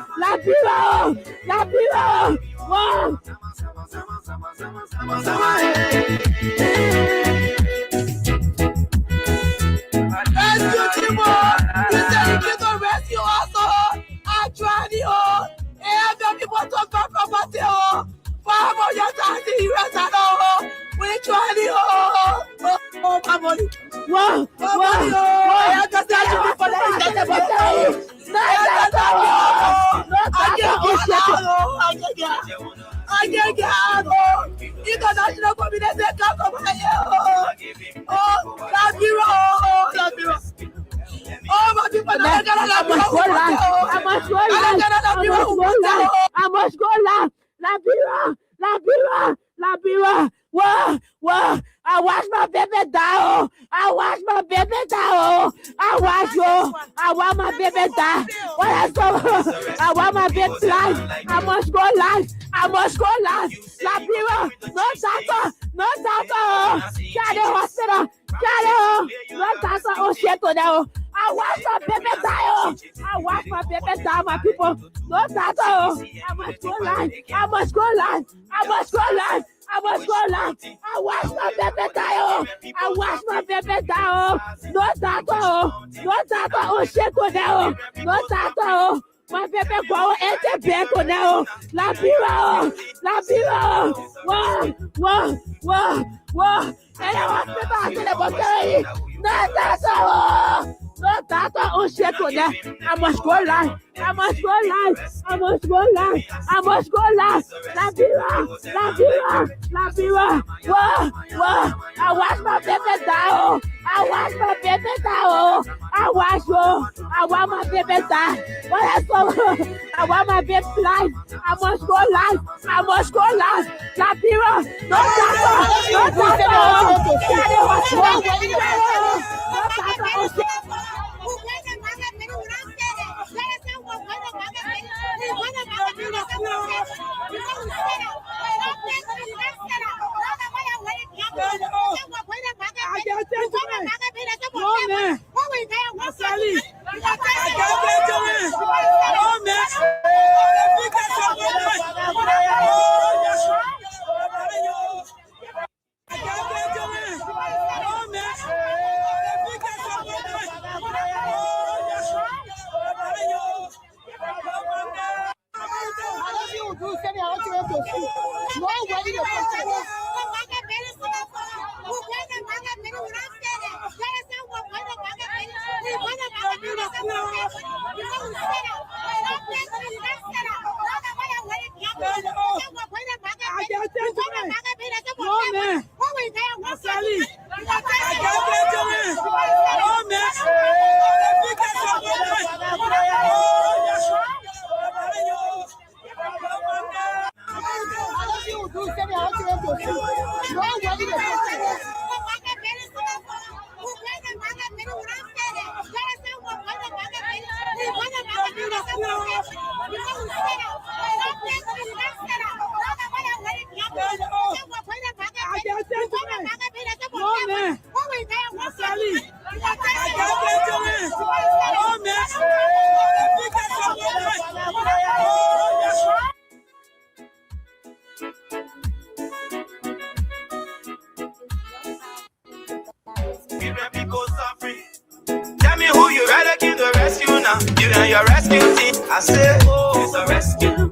La Bira. Whoa. Rescue team, you say you need to rescue us, actually, and the people talk about property, Mama, you're talking, you are talking, we try the my money. Wow, I got that for the I get out. International community come over here. La Bira. Oh, my people, I must go live. La Bira. Whoa. I watch my baby die. I want my baby die. What I want my baby live. I must go live. La Bira. No tato. Carry the hospital. No tato. Oh shit on that. I watch my baby die. My people. No tato. I must go live. I watch my baby die. No tato. Oh shit on that. No tato. My baby go into bed on that. La Bira. Whoa. And the hospital I said about carry. No tato. Oh shit on that. I must go live. La Bira. Whoa. I watch my baby die. I want my baby die. But I want my baby live. I must go live. La Bira. No tato. Tell me who you rather give the rescue now. You and your rescue team. I say, it's a rescue.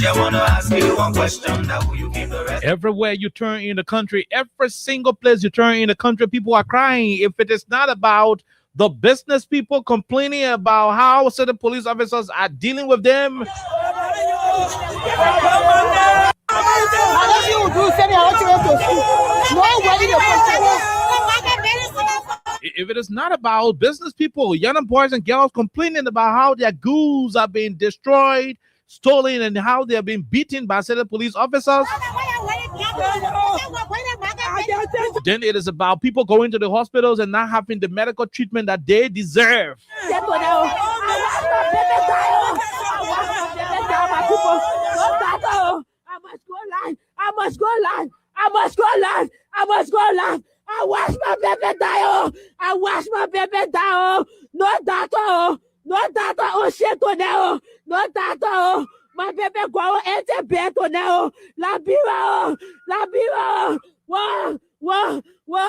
just wanna ask you one question. Now who you give the rest? Everywhere you turn in the country, every single place you turn in the country, people are crying. If it is not about the business people complaining about how certain police officers are dealing with them, if it is not about business people, young boys and girls complaining about how their goods are being destroyed, stolen, and how they are being beaten by certain police officers, then it is about people going to the hospitals and not having the medical treatment that they deserve. I watch my baby die. I watch my baby die. No doctor. No doctor. Oh shit to now. No doctor. My baby go into bed to now. La biwa. Whoa. And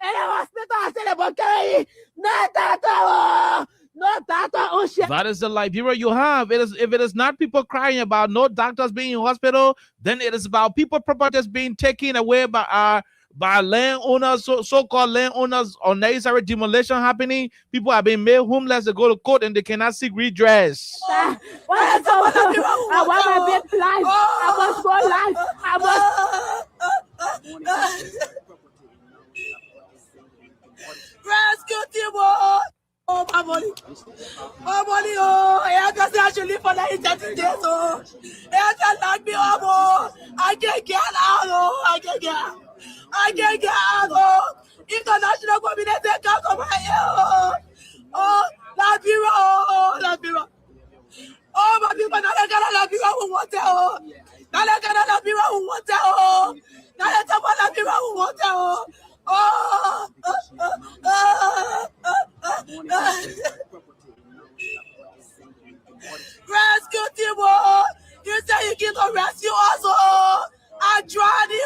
the hospital I said about carry. No doctor. No doctor. Oh shit. That is the Liberia you have. If it is not people crying about no doctors being in hospital, then it is about people properties being taken away by landowners, so-called landowners, unnecessary demolition happening. People are being made homeless. They go to court and they cannot seek redress. I want my big life. I must go life. Rescue team, oh my money, oh, I just actually for like 30 days, oh, I just like me, oh, I can't get out, I can't get out, oh, international community can't come here, oh, Liberia, oh, my people, now they got Liberia who want it, oh, now they got Liberia who want it, oh, now they talk about Liberia who want it, oh. Rescue team, you say you can rescue us, I tried it,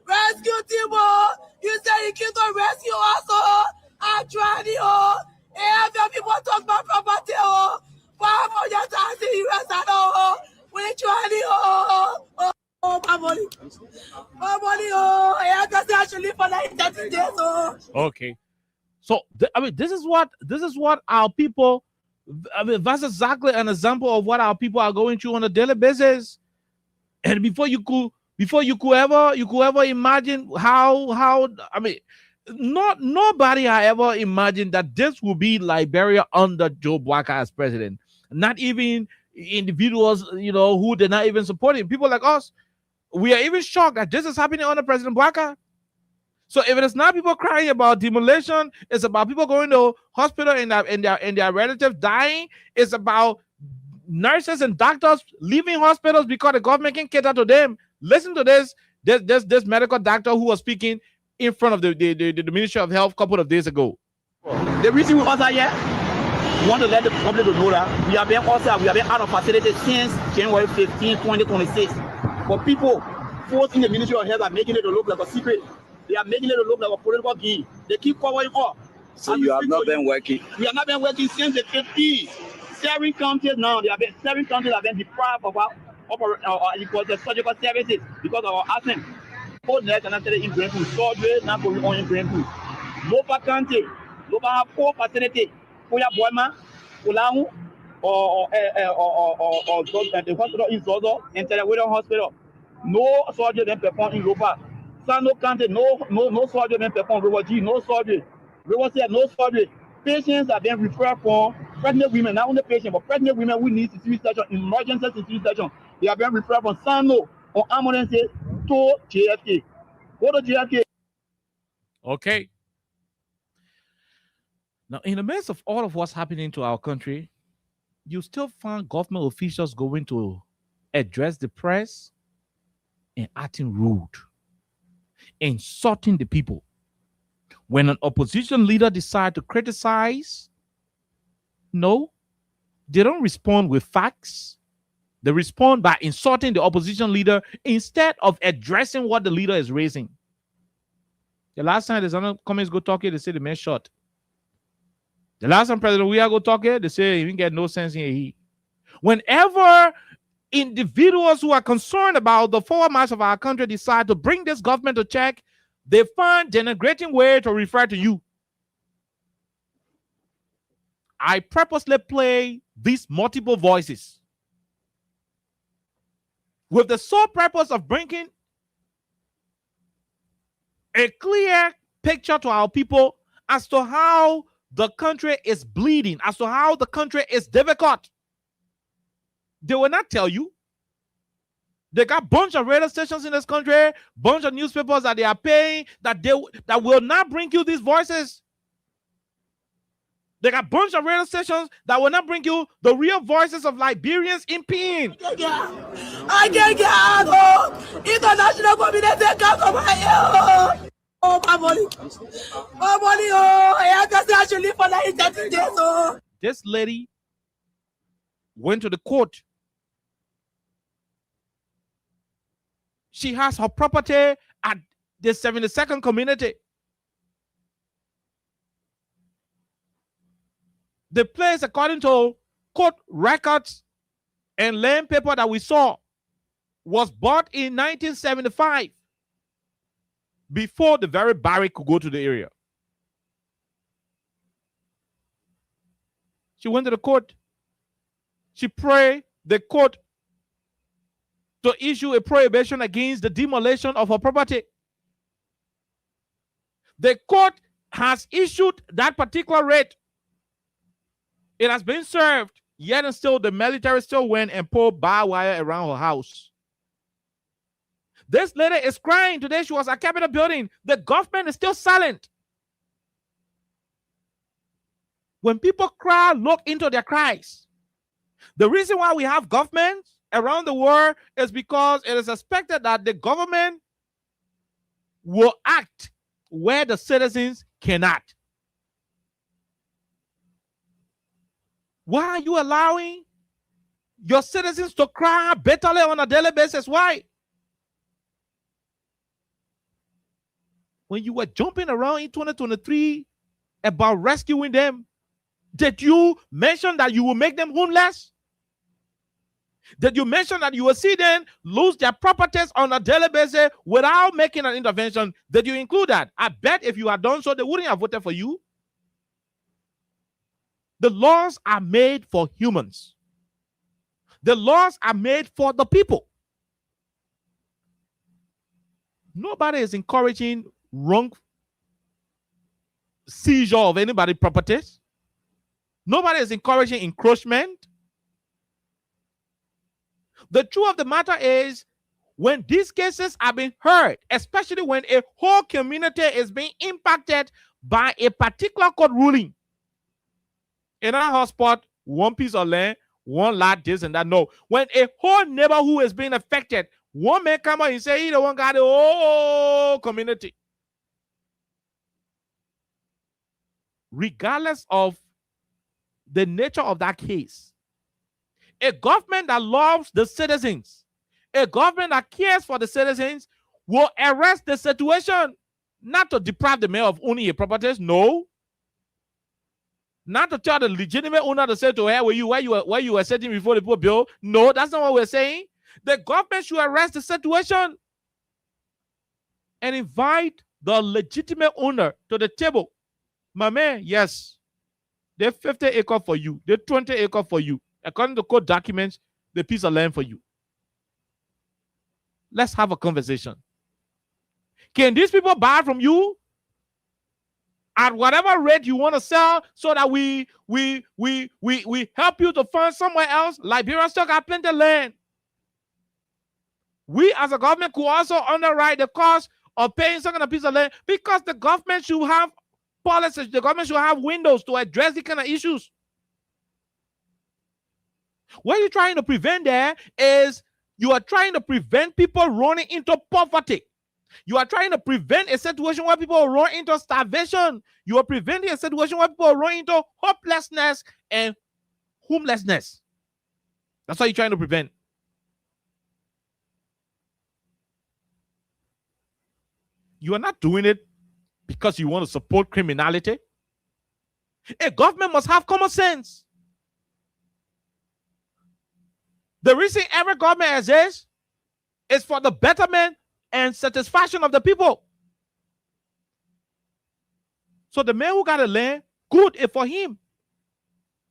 rescue team, you say you can rescue us, I tried it, every people talk about property, for your taxi, US, we try it, my money, I just actually for like 30 days, Okay, so this is what our people. That's exactly an example of what our people are going through on a daily basis. And before you could ever imagine how nobody had ever imagined that this will be Liberia under Joe Bwaka as president. Not even individuals, who did not even support him. People like us, we are even shocked that this is happening under President Bwaka. So if it is not people crying about demolition, it's about people going to hospital and their relatives dying. It's about nurses and doctors leaving hospitals because the government can cater to them. Listen to this medical doctor who was speaking in front of the Ministry of Health a couple of days ago. The reason we are here, we want to let the public know that we have been out of facility since January 15, 2026. But people, folks in the Ministry of Health are making it look like a secret. They are making it look like a political game. They keep covering up. So you have not been working? We have not been working since the 50s. 7 counties now, 7 counties have been deprived of our surgical services because of our absence. Both nurse and after in Brentwood, surgery, not going on in Brentwood. Lopa County, Lopa have 4 facilities. Kuya Boima, Kulau, or the hospital in Zozo, and Telewido Hospital. No surgery then performed in Lopa. Sano County, no surgery then performed. River G, no surgery. River said no surgery. Patients are being referred for pregnant women, not only patients, but pregnant women who need C-section, emergency C-section. They are being referred from Sano or ambulance to JFK. Go to JFK. Okay. Now, in the midst of all of what's happening to our country, you still find government officials going to address the press and acting rude, insulting the people. When an opposition leader decides to criticize, no, they don't respond with facts. They respond by insulting the opposition leader instead of addressing what the leader is raising. The last time there's another comments go talk here, they say the man shot. The last time President Weah go talk here, they say he didn't get no sense in here. Whenever individuals who are concerned about the forward march of our country decide to bring this government to check, they find denigrating way to refer to you. I purposely play these multiple voices with the sole purpose of bringing a clear picture to our people as to how the country is bleeding, as to how the country is difficult. They will not tell you. They got a bunch of radio stations in this country, bunch of newspapers that they are paying that will not bring you these voices. They got a bunch of radio stations that will not bring you the real voices of Liberians in pain. I can't get out. International community can't come here. Oh, my money. My money. Oh, I can say I should live for like 30 days. Oh. This lady went to the court. She has her property at the 72nd community. The place, according to court records and land paper that we saw, was bought in 1975 before the very barrack could go to the area. She went to the court. She prayed the court to issue a prohibition against the demolition of her property. The court has issued that particular writ. It has been served, yet and still the military still went and pulled barbed wire around her house. This lady is crying today. She was at Capitol building. The government is still silent. When people cry, look into their cries. The reason why we have governments around the world is because it is expected that the government will act where the citizens cannot. Why are you allowing your citizens to cry bitterly on a daily basis? Why? When you were jumping around in 2023 about rescuing them, did you mention that you will make them homeless? Did you mention that you will see them lose their properties on a daily basis without making an intervention? Did you include that? I bet if you had done so, they wouldn't have voted for you. The laws are made for humans. The laws are made for the people. Nobody is encouraging wrong seizure of anybody's properties. Nobody is encouraging encroachment. The truth of the matter is, when these cases are being heard, especially when a whole community is being impacted by a particular court ruling, in our hotspot, one piece of land, one lot, this and that. No. When a whole neighborhood is being affected, one man come out and say he the one got the whole community. Regardless of the nature of that case, a government that loves the citizens, a government that cares for the citizens will arrest the situation, not to deprive the mayor of owning your properties. No. Not to tell the legitimate owner to say to her, where you were sitting before the bill. No, that's not what we're saying. The government should arrest the situation and invite the legitimate owner to the table. My man, yes, they're 50 acres for you. They're 20 acres for you. According to court documents, the piece of land for you. Let's have a conversation. Can these people buy from you at whatever rate you want to sell, so that we help you to find somewhere else? Liberia still got plenty of land. We as a government could also underwrite the cost of paying some kind of piece of land, because the government should have policies, the government should have windows to address these kind of issues. What you're trying to prevent there is you are trying to prevent people running into poverty. You are trying to prevent a situation where people run into starvation. You are preventing a situation where people run into hopelessness and homelessness. That's what you're trying to prevent. You are not doing it because you want to support criminality. A government must have common sense. The reason every government exists is for the betterment and satisfaction of the people. So the man who got a land, good is for him.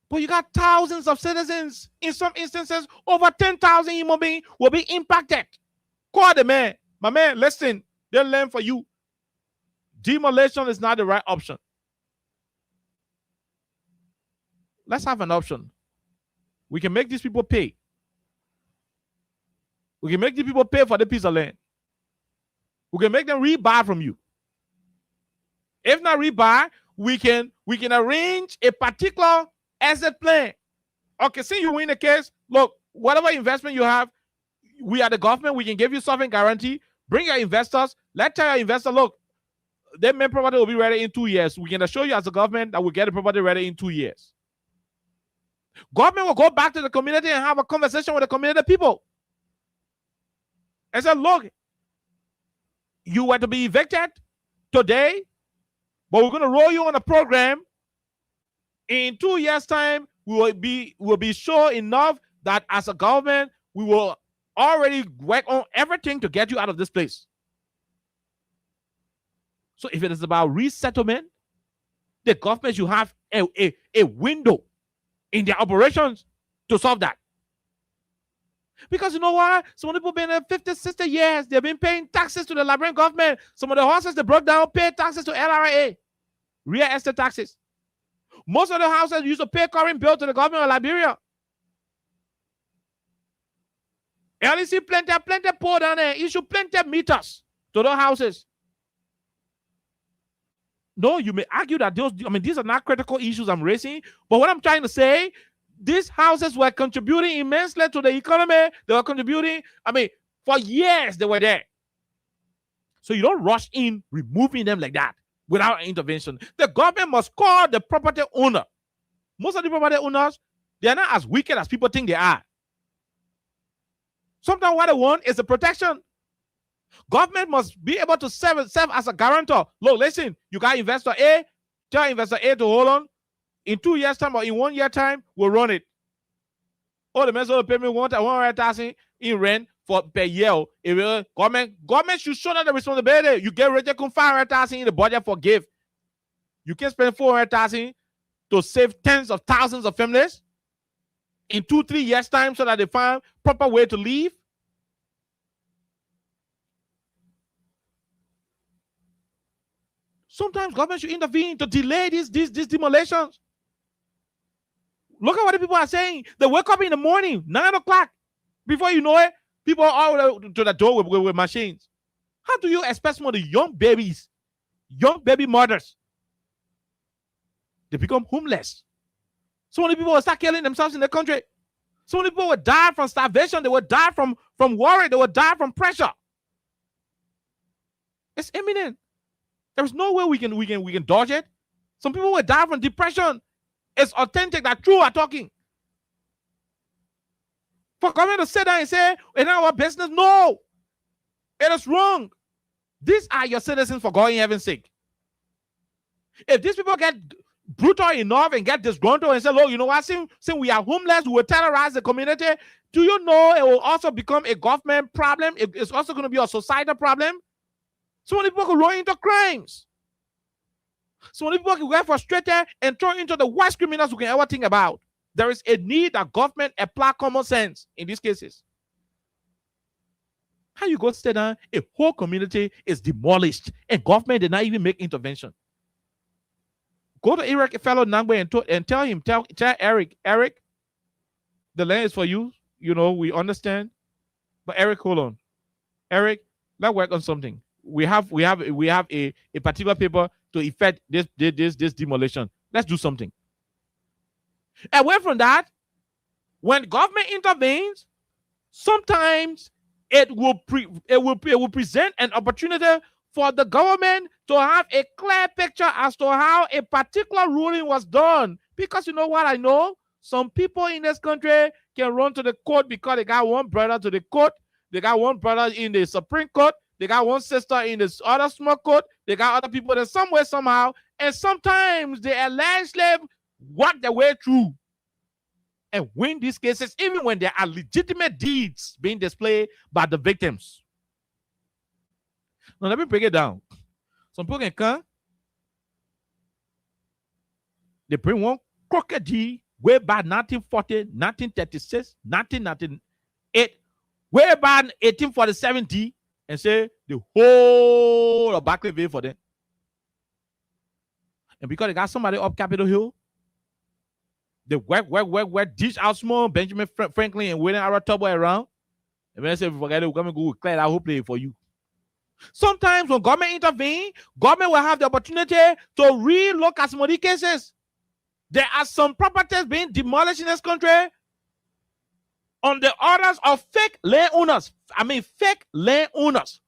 But you got thousands of citizens. In some instances, over 10,000 human beings will be impacted. Call the man. My man, listen, they'll learn for you. Demolition is not the right option. Let's have an option. We can make these people pay. We can make these people pay for the piece of land. We can make them rebuy from you. If not rebuy, we can arrange a particular asset plan. Okay, see you win the case. Look, whatever investment you have, we are the government. We can give you sovereign guarantee. Bring your investors. Let's tell your investor, look, their main property will be ready in 2 years. We can assure you as a government that we'll get the property ready in 2 years. Government will go back to the community and have a conversation with the community people. And say, look, you were to be evicted today, but we're going to roll you on a program. In 2 years' time, we will be sure enough that as a government, we will already work on everything to get you out of this place. So if it is about resettlement, the government should have a window in their operations to solve that. Because you know what? Some people have been there 50, 60 years. They've been paying taxes to the Liberian government. Some of the houses they broke down pay taxes to LRA, real estate taxes. Most of the houses used to pay current bill to the government of Liberia. LEC plenty poor down there. Issue plenty meters to those houses. No, you may argue that these are not critical issues I'm raising, but what I'm trying to say, these houses were contributing immensely to the economy. They were contributing, for years they were there. So you don't rush in removing them like that without intervention. The government must call the property owner. Most of the property owners, they are not as wicked as people think they are. Sometimes what they want is the protection. Government must be able to serve as a guarantor. Look, listen, you got investor A, tell investor A to hold on. In 2 years' time or in 1 year time, we'll run it. Oh, the man will pay me 100,000 in rent for per year. Government should show them the responsibility. You get ready to 500,000 in the budget for gift. You can spend 400,000 to save tens of thousands of families in 2-3 years' time so that they find proper way to live. Sometimes government should intervene to delay these demolitions. Look at what the people are saying. They wake up in the morning, 9 o'clock. Before you know it, people are all to the door with machines. How do you expect some of the young babies, young baby mothers, they become homeless? So many people will start killing themselves in the country. So many people will die from starvation. They will die from worry. They will die from pressure. It's imminent. There's no way we can dodge it. Some people will die from depression. It's authentic that true are talking. For government to sit down and say, it's not our business, no. It is wrong. These are your citizens, for God in heaven's sake. If these people get brutal enough and get disgruntled and say, look, you know what, since we are homeless, we will terrorize the community, do you know it will also become a government problem? It's also going to be a societal problem. So many people could run into crimes. So many people can get frustrated and throw into the worst criminals we can ever think about. There is a need that government apply common sense in these cases. How you go stay down, a whole community is demolished and government did not even make intervention. Go to Eric fellow Nangbe and tell him, tell Eric, the land is for you. You know, we understand. But Eric, hold on. Eric, let's work on something. We have a particular paper to effect this demolition. Let's do something. Away from that, when government intervenes, sometimes it will present an opportunity for the government to have a clear picture as to how a particular ruling was done. Because you know what I know? Some people in this country can run to the court because they got one brother to the court, they got one brother in the Supreme Court, They got one sister in this other smoke coat. They got other people that somewhere, somehow. And sometimes they allegedly work their way through and win these cases, even when there are legitimate deeds being displayed by the victims. Now, let me break it down. Some people can come. They bring one crooked deed way back 1940, 1936, 1998, way back 1847 deed, and say the whole of Barclay Bay for them. And because they got somebody up Capitol Hill, they work, dish out small Benjamin Franklin and William R. Tubman around. And when I say, forget it, we're going to go clear that whole play for you. Sometimes when government intervene, government will have the opportunity to re-look at some of these cases. There are some properties being demolished in this country on the orders of fake landowners. Fake landowners.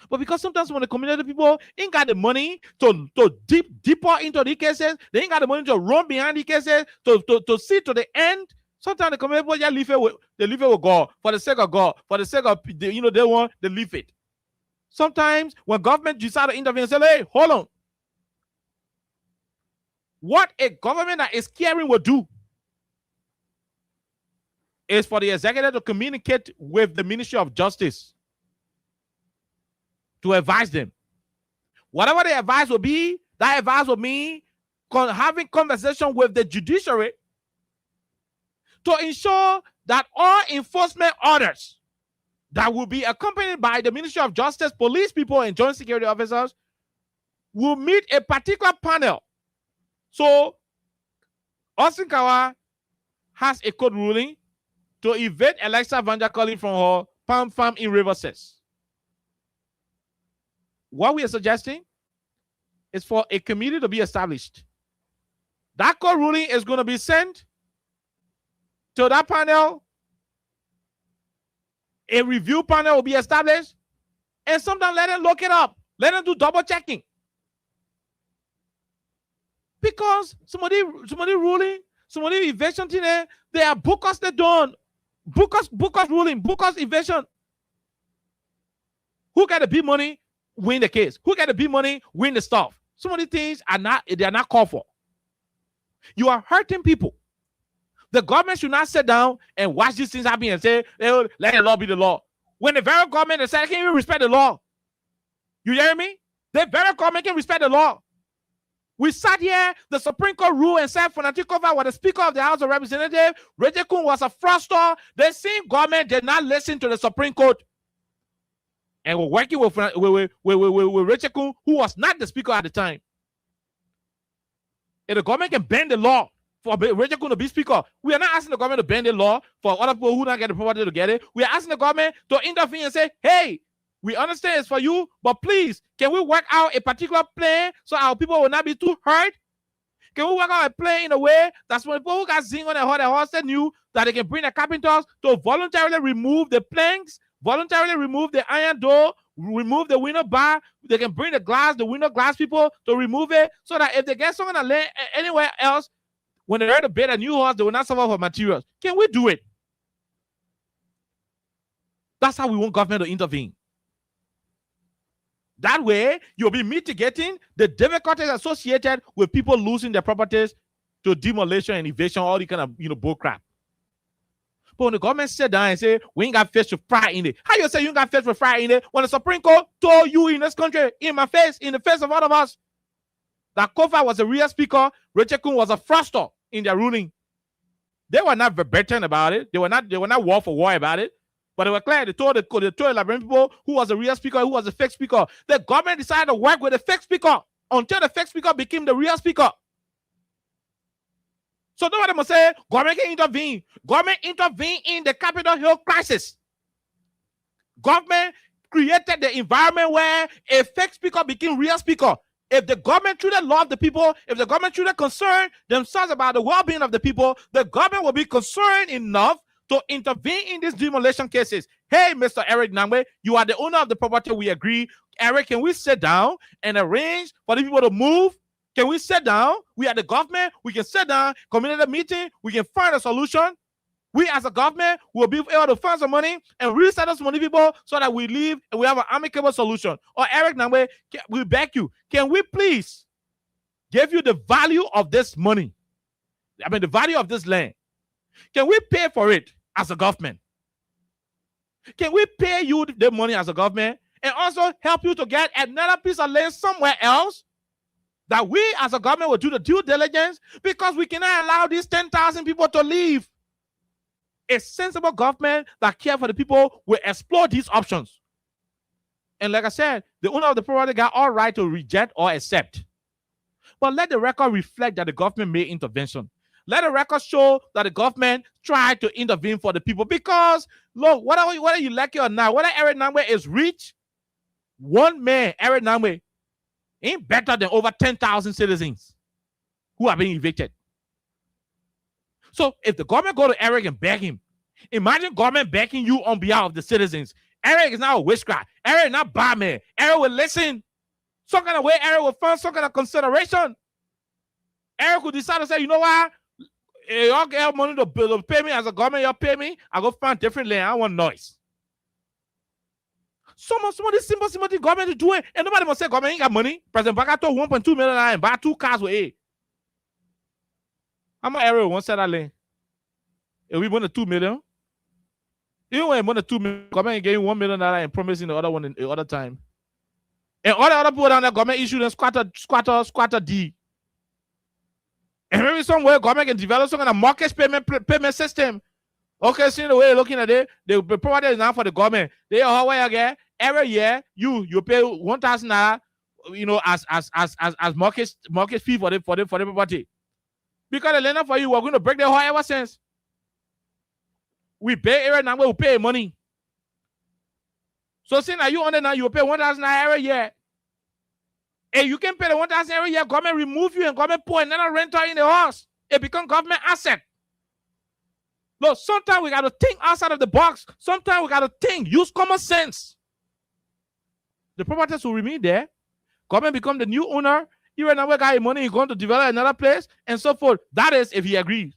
But because sometimes when the community people ain't got the money to deeper into the cases, they ain't got the money to run behind the cases, to see to the end. Sometimes the community people just leave it with God for the sake of God, for the sake of they want to leave it. Sometimes when government decide to intervene and say, hey, hold on. What a government that is caring will do is for the executive to communicate with the Ministry of Justice to advise them. Whatever the advice will be, that advice will mean having conversation with the judiciary to ensure that all enforcement orders that will be accompanied by the Ministry of Justice, police people, and joint security officers will meet a particular panel. So, Austin Kawa has a court ruling to evict Alexa Vanjakalin from her palm farm in Riverside. What we are suggesting is for a committee to be established. That court ruling is going to be sent to that panel. A review panel will be established, and sometimes let them look it up. Let them do double checking. Because somebody ruling, somebody evasion today, they are bookers they done. Bookers ruling, bookers evasion. Who got the big money? Win the case. Who got the big money? Win the stuff. Some of these things are not called for. You are hurting people. The government should not sit down and watch these things happen and say, hey, let the law be the law. When the very government said, I can't even respect the law. You hear me? The very government can respect the law. We sat here, the Supreme Court ruled and said Funatikova was the Speaker of the House of Representatives. Rejekun was a fraudster. The same government did not listen to the Supreme Court. And we're working with Rejekun, who was not the Speaker at the time. If the government can bend the law for Rejekun to be Speaker, we are not asking the government to bend the law for other people who don't get the property to get it. We are asking the government to intervene and say, hey, we understand it's for you, but please, can we work out a particular plan so our people will not be too hurt? Can we work out a plan in a way that's when people who got zing on their horse they knew that they can bring the carpenters to voluntarily remove the planks, voluntarily remove the iron door, remove the window bar. They can bring the window glass people to remove it so that if they get someone to land anywhere else, when they're ready to build a new house, they will not suffer for materials. Can we do it? That's how we want government to intervene. That way, you'll be mitigating the difficulties associated with people losing their properties to demolition and evasion, all the kind of bull crap. But when the government sit down and say, we ain't got fish to fry in it. How you say you ain't got fish to fry in it when the Supreme Court told you in this country, in my face, in the face of all of us, that Kofa was a real speaker, Rejekun was a fraudster in their ruling. They were not verbatim about it. They were not word for word about it. But they were clear. They told the people who was a real speaker, who was a fake speaker. The government decided to work with the fake speaker until the fake speaker became the real speaker. So nobody must say, government can intervene. Government intervened in the Capitol Hill crisis. Government created the environment where a fake speaker became real speaker. If the government truly loved the people, if the government truly concerned themselves about the well-being of the people, the government will be concerned enough to intervene in these demolition cases. Hey, Mr. Eric Nangbe, you are the owner of the property. We agree. Eric, can we sit down and arrange for the people to move? Can we sit down? We are the government. We can sit down, community meeting. We can find a solution. We as a government will be able to fund some money and resettle some money people so that we leave and we have an amicable solution. Or Eric Nangbe, we beg you, can we please give you the value of this money? I mean, the value of this land. Can we pay for it as a government? Can we pay you the money as a government and also help you to get another piece of land somewhere else that we as a government will do the due diligence, because we cannot allow these 10,000 people to leave. A sensible government that cares for the people will explore these options. And like I said, the owner of the property got all right to reject or accept. But let the record reflect that the government made intervention. Let the record show that the government tried to intervene for the people. Because, look, whether you like it or not, whether Eric Nangbe is rich, one man, Eric Nangbe, ain't better than over 10,000 citizens who are being evicted. So if the government go to Eric and beg him, imagine government begging you on behalf of the citizens. Eric is not a witchcraft. Eric is not bad man. Eric will listen. Some kind of way Eric will find some kind of consideration. Eric will decide to say, you know what? Y'all get money to pay me as a government, y'all pay me, I go find different land. I don't want noise. Some of these simple things government is doing, and nobody must say government ain't got money. President Baka told 1.2 million and buy 2 cars with A. How much area won't sell that land? If we won the 2 million, even when won the 2 million, government gave $1 million and promising the other one in the other time. And all the other people down there, government issued a squatter D. And maybe somewhere government can develop some kind of market payment system. Okay, see the way you're looking at it, the property is now for the government. They are how again every year you pay $1,000, you know, as market fee for the property. Because the lender for you, we're going to break the whole ever since. We pay every now, we pay money. So since now you under now, you pay $1,000 every year. And you can pay the $1,000 every year, government remove you and government put another renter in the house. It becomes government asset. Look, sometimes we got to think outside of the box. Sometimes we got to think, use common sense. The properties will remain there. Government become the new owner. You right now got money, he's going to develop another place, and so forth. That is if he agrees.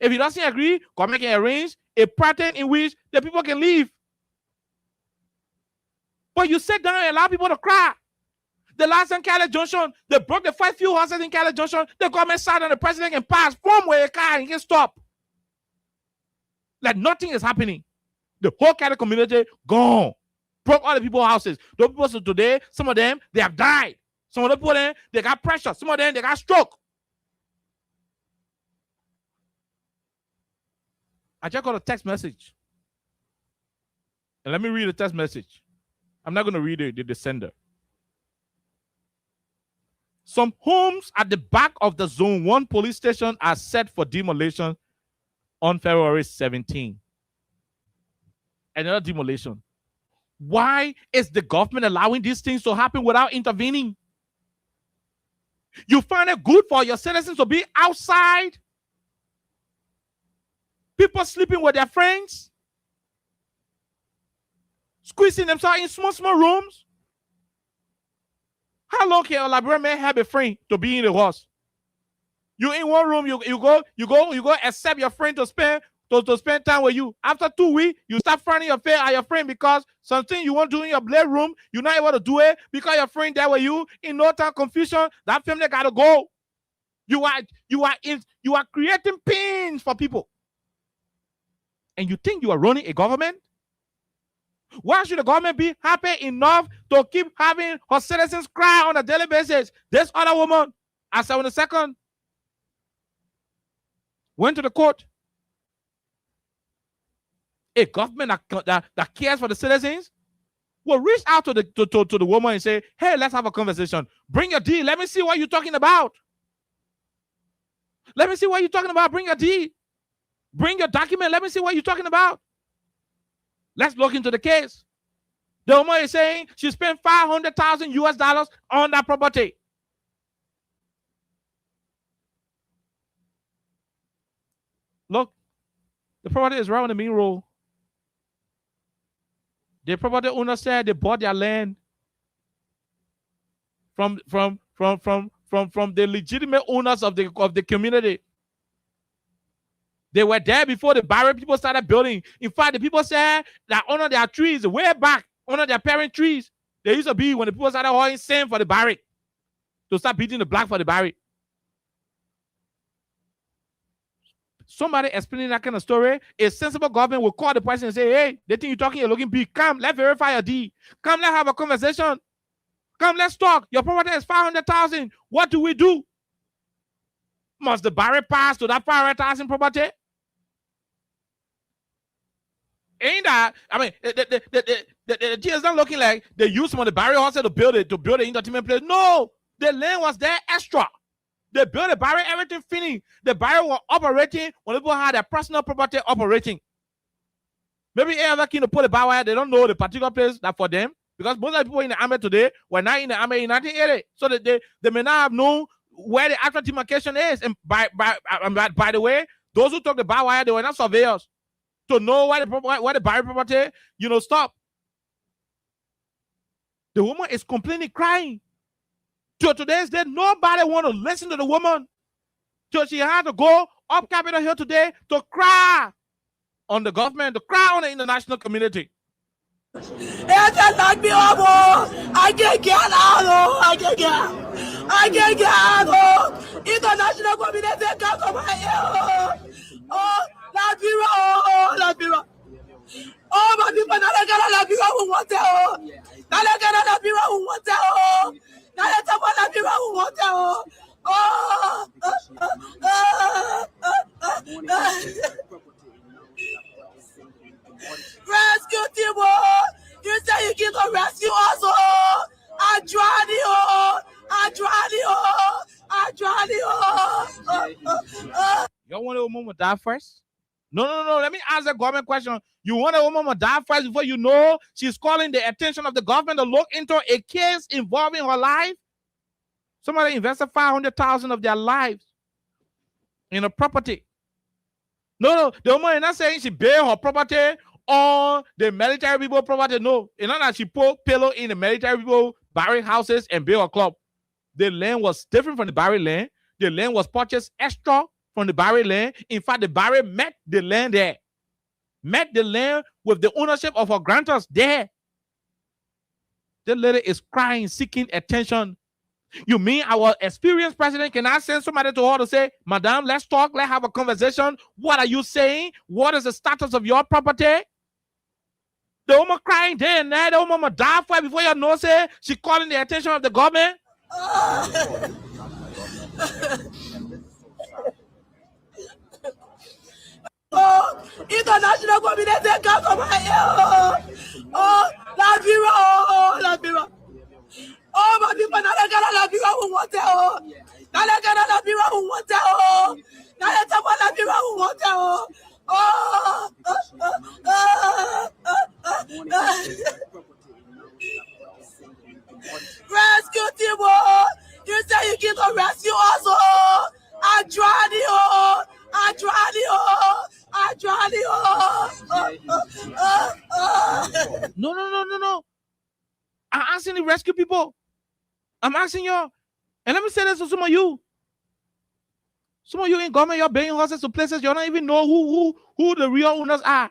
If he doesn't agree, government can arrange a pattern in which the people can leave. But you sit down and allow people to cry. The last in Cali Junction, they broke the 5 few houses in Cali Junction. The government sat on the president can pass from where a car and he can stop. Like nothing is happening. The whole Cali community gone. Broke all the people's houses. Those people today, some of them, they have died. Some of the people then, they got pressure. Some of them, they got stroke. I just got a text message. And let me read the text message. I'm not going to read the sender. Some homes at the back of the Zone 1 police station are set for demolition on February 17. Another demolition. Why is the government allowing these things to happen without intervening? You find it good for your citizens to be outside? People sleeping with their friends? Squeezing themselves in small rooms? How long can a librarian have a friend to be in the house? You in one room, you go accept your friend to spend time with you. After 2 weeks, you start fronting your face at your friend because something you want to do in your bedroom, you're not able to do it because your friend there with you. In no time confusion, that family gotta go. You are creating pain for people. And you think you are running a government? Why should the government be happy enough to keep having her citizens cry on a daily basis? This other woman, at 72nd, went to the court. A government that cares for the citizens will reach out to the woman and say, hey, let's have a conversation. Bring your deed. Let me see what you're talking about. Let me see what you're talking about. Bring your deed. Bring your document. Let me see what you're talking about. Let's look into the case. The woman is saying she spent $500,000 on that property. Look, the property is right on the main road. The property owner said they bought their land from the legitimate owners of the community. They were there before the Barry people started building. In fact, the people said that under their trees, way back, under their parent trees, they used to be when the people started hauling sand for the Barry to start beating the black for the Barry. Somebody explaining that kind of story, a sensible government will call the person and say, hey, they think you're talking, you're looking big. Come, let's verify your deed. Come, let's have a conversation. Come, let's talk. Your property is 500,000. What do we do? Must the Barry pass to that 500,000 property? Ain't that? I mean, the thing is not looking like they used some of the Barry houses to build the entertainment place. No, the land was there extra. They built the Barry, everything finished. The Barry was operating when people had their personal property operating. Maybe ever can put the Barry, they don't know the particular place that for them, because most of the people in the army today were not in the army in 1980, so that they may not have known where the actual demarcation is. And by the way, those who took the Barry, they were not surveyors to know where the Barry property, stop. The woman is completely crying. So today's day, nobody want to listen to the woman. So she had to go up Capitol Hill today to cry on the government, to cry on the international community. They just knock me off, oh. I can't get out, oh. I can't get out, oh. International community come to my ear, oh. La Biro. Oh, my people, now they got La Biro who want it, oh. Now they got La Biro who want it, oh. Now they talk about La Biro who want it, oh. Rescue team, oh. You say you get to rescue us, oh. Adrani, oh. Y'all want a woman to die first? No. Let me ask a government question. You want a woman to die first before you know she's calling the attention of the government to look into a case involving her life? Somebody invested 500,000 of their lives in a property. No. The woman is not saying she bailed her property on the military people property. No. It's not that she put pillow in the military people Barry houses and built a club. The land was different from the Barry land. The land was purchased extra from the Barry land. In fact, the Barry met the land there. Met the land with the ownership of her grantors there. The lady is crying, seeking attention. You mean our experienced president cannot send somebody to her to say, Madam, let's talk, let's have a conversation. What are you saying? What is the status of your property? The woman crying day and night. The woman must die for it before you know, say she calling the attention of the government. Oh, international community come to my ear. Oh, La Biro. Oh, my people, now they got La Biro who want it, oh. Now they got La Biro who want it, oh. Now they talk about La Biro who want it, oh. Rescue team, oh. You say you get to rescue us, oh. Adrani, oh. No. I'm asking the rescue people. I'm asking y'all. And let me say this to some of you. Some of you in government, you're buying houses to places you don't even know who the real owners are.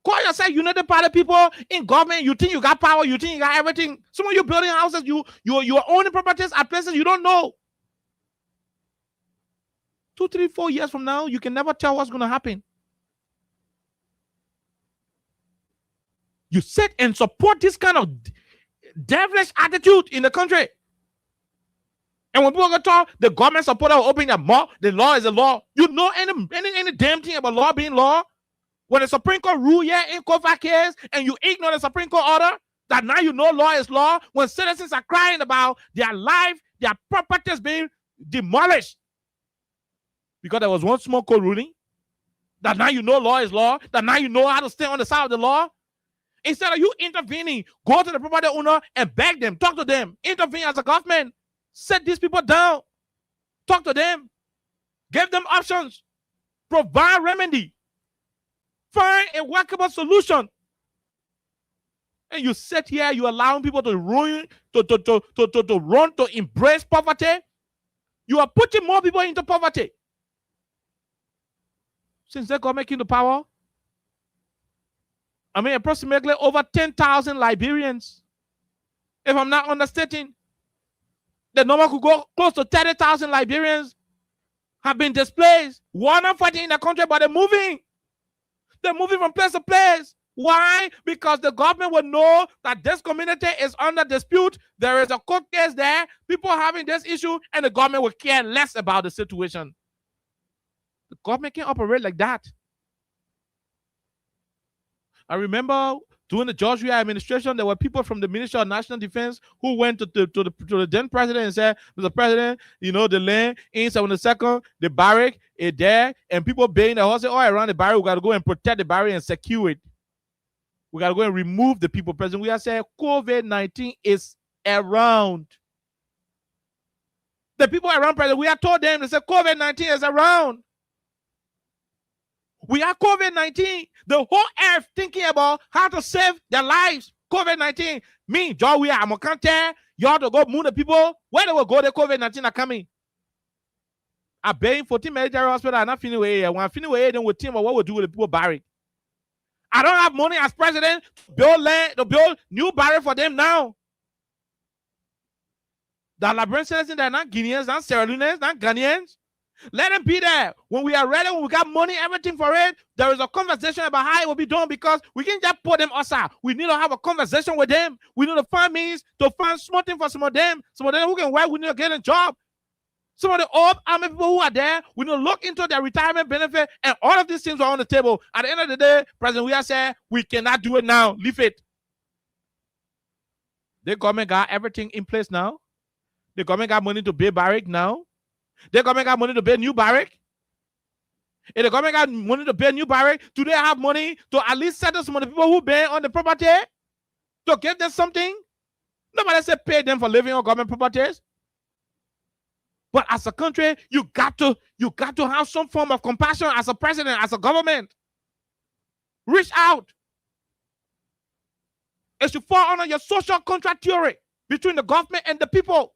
Call yourself United Party people in government. You think you got power. You think you got everything. Some of you building houses. You're owning properties at places you don't know. 2, 3, 4 years from now, you can never tell what's going to happen. You sit and support this kind of devilish attitude in the country. And when people go talk, the government supporter will open their mouth. The law is a law. You know any damn thing about law being law? When the Supreme Court rule here in COFA case and you ignore the Supreme Court order, that now you know law is law. When citizens are crying about their life, their properties being demolished, because there was one small court ruling, that now you know law is law, that now you know how to stay on the side of the law. Instead of you intervening, go to the property owner and beg them, talk to them, intervene as a government, set these people down, talk to them, give them options, provide remedy, find a workable solution. And you sit here, you allowing people to ruin, to embrace poverty. You are putting more people into poverty. since they got making the power. I mean, approximately over 10,000 Liberians. If I'm not understating, the number could go close to 30,000 Liberians have been displaced. We're not fighting in the country, but they're moving. They're moving from place to place. Why? Because the government will know that this community is under dispute. There is a court case there. People are having this issue, and the government will care less about the situation. The government can't operate like that. I remember during the George Weah administration, there were people from the Ministry of National Defense who went to the then president and said, Mr. President, you know, the land in 72nd, the barrack is there, and people baying the horses all around the barrack. We got to go and protect the barrack and secure it. We got to go and remove the people. President Weah said, COVID-19 is around. The people around President Weah told them, they said, COVID-19 is around. We are COVID-19. The whole earth thinking about how to save their lives. COVID-19. Me, John Weah, I'm a canter. Y'all to go move the people. Where they will go, the COVID-19 are coming. I'm paying 14 military hospital. I'm not finishing with it. When I'm finishing with it, then we'll think about what we'll do with the people buried. I don't have money as president to build land, to build new barrack for them now. The Liberian citizens, they're not Guineans, not Sierra Leoneans, not Ghanaians. Let them be there. When we are ready, when we got money, everything for it, there is a conversation about how it will be done, because we can't just put them aside. We need to have a conversation with them. We need to find means to find something for some of them who can work. We need to get a job. Some of the old army people who are there, we need to look into their retirement benefit, and all of these things are on the table. At the end of the day, President Weah said, we cannot do it now. Leave it. The government got everything in place now. The government got money to build barrack now. The government got money to build new barrack. If the government got money to build new barrack, do they have money to at least settle some of the people who been on the property? To give them something? Nobody said pay them for living on government properties. But as a country, you got to have some form of compassion as a president, as a government. Reach out. It should fall under your social contract theory between the government and the people.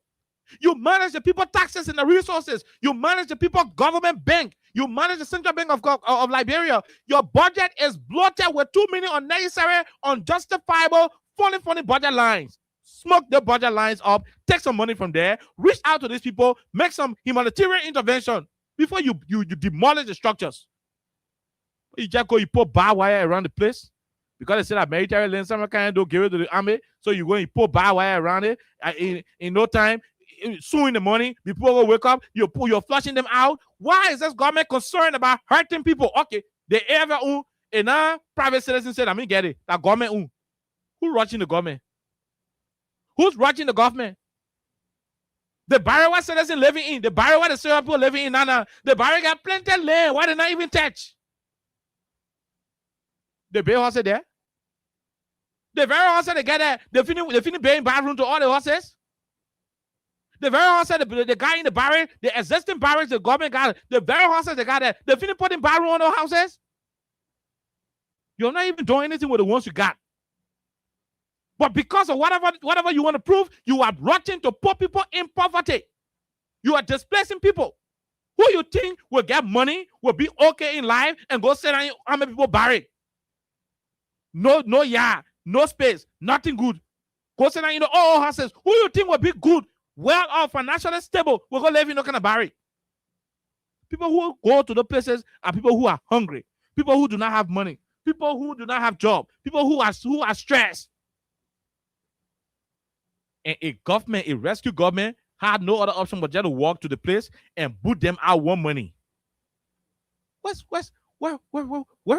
You manage the people taxes and the resources. You manage the people government bank. You manage the Central Bank of Liberia. Your budget is bloated with too many unnecessary, unjustifiable, funny budget lines. Smoke the budget lines up. Take some money from there. Reach out to these people. Make some humanitarian intervention before you demolish the structures. You just go, you put barbed wire around the place because they said that military land, some kind don't give it to the army. So you go and you put barbed wire around it. In no time, soon in the morning, people will wake up, you're flushing them out. Why is this government concerned about hurting people? Okay, they ever own, and now private citizens said, I mean, get it. That government own. Who's watching the government? Who's watching the government? The barrier where citizens living in, the barrier where the Syrian people living in, Nana, the barrier got plenty of land. Why they not even touch? The bay horse there. The very horse they get there, they finish paying bathroom to all the horses. The very horses, the guy in the barrack, the existing barracks, the government got, the very horses they got there, they finish putting bathroom on those houses. You're not even doing anything with the ones you got. But because of whatever you want to prove, you are rushing to put people in poverty. You are displacing people. Who you think will get money, will be okay in life, and go sit down how many people barrack? No yard, no space, nothing good. Go sit down in the old houses. Who you think will be good, well off, financially stable, will go live in no kind of barrack? People who go to the places are people who are hungry, people who do not have money, people who do not have job, people who are stressed. And a government, a rescue government, had no other option but just to walk to the place and boot them out one money. Where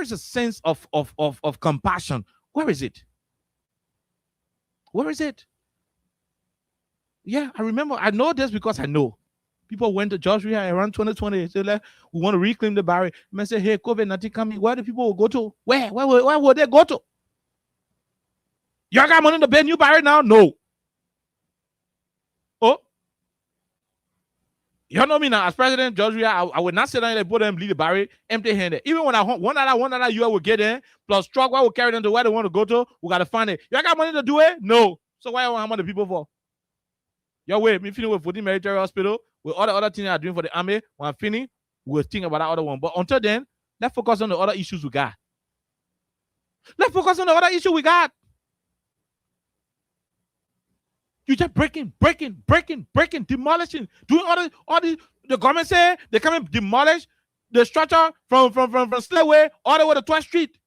is the sense of compassion? Where is it? Where is it? Yeah, I remember. I know this because I know. People went to George Weah around 2020. They said, like, we want to reclaim the barrack. Man said, hey, COVID-19 coming. Where do people go to? Where will they go to? Y'all got money to build new barrack now? No. Oh, you know me now. As President George Weah, I would not sit down and put them leave the barrack empty-handed. Even when I want one other you will get in, plus truck, why will carry them to where they want to go to? We gotta find it. Y'all got money to do it? No. So why how much the people for? Yo, wait, me finish with 14 military hospital with all the other things I'm doing for the army. When I finish, we'll think about that other one. But until then, Let's focus on the other issues we got. Let's focus on the other issue we got. You just breaking, demolishing, doing all the government say they come and demolish the structure from Slaway all the way to 12th Street.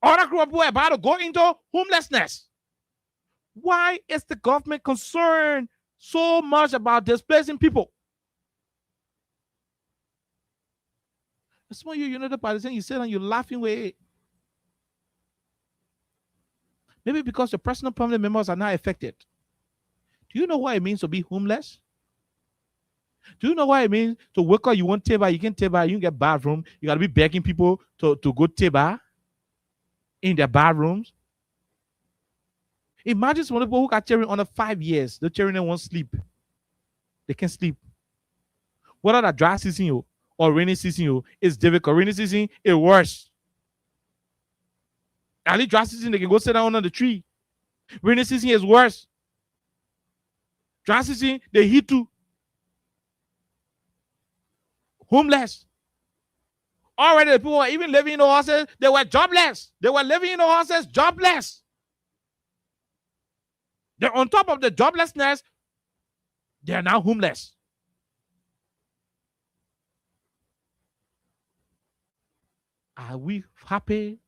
All that group of people are about to go into homelessness. Why is the government concerned so much about displacing people? That's why you know the partisan, you sit and you're laughing with it. Maybe because your personal family members are not affected. Do you know what it means to be homeless? Do you know what it means to wake up, you want table, you can't table, you get bathroom, you got to be begging people to go table in their bathrooms? Imagine some people who got children under 5 years, the children won't sleep. They can't sleep. Whether that dry season or rainy season is difficult. Rainy season is worse. At least dry season, they can go sit down under the tree. Rainy season is worse. Dry season, they heat too. Homeless. Already, the people were even living in the houses, they were jobless. They were living in the houses, jobless. They're on top of the joblessness, they're now homeless. Are we happy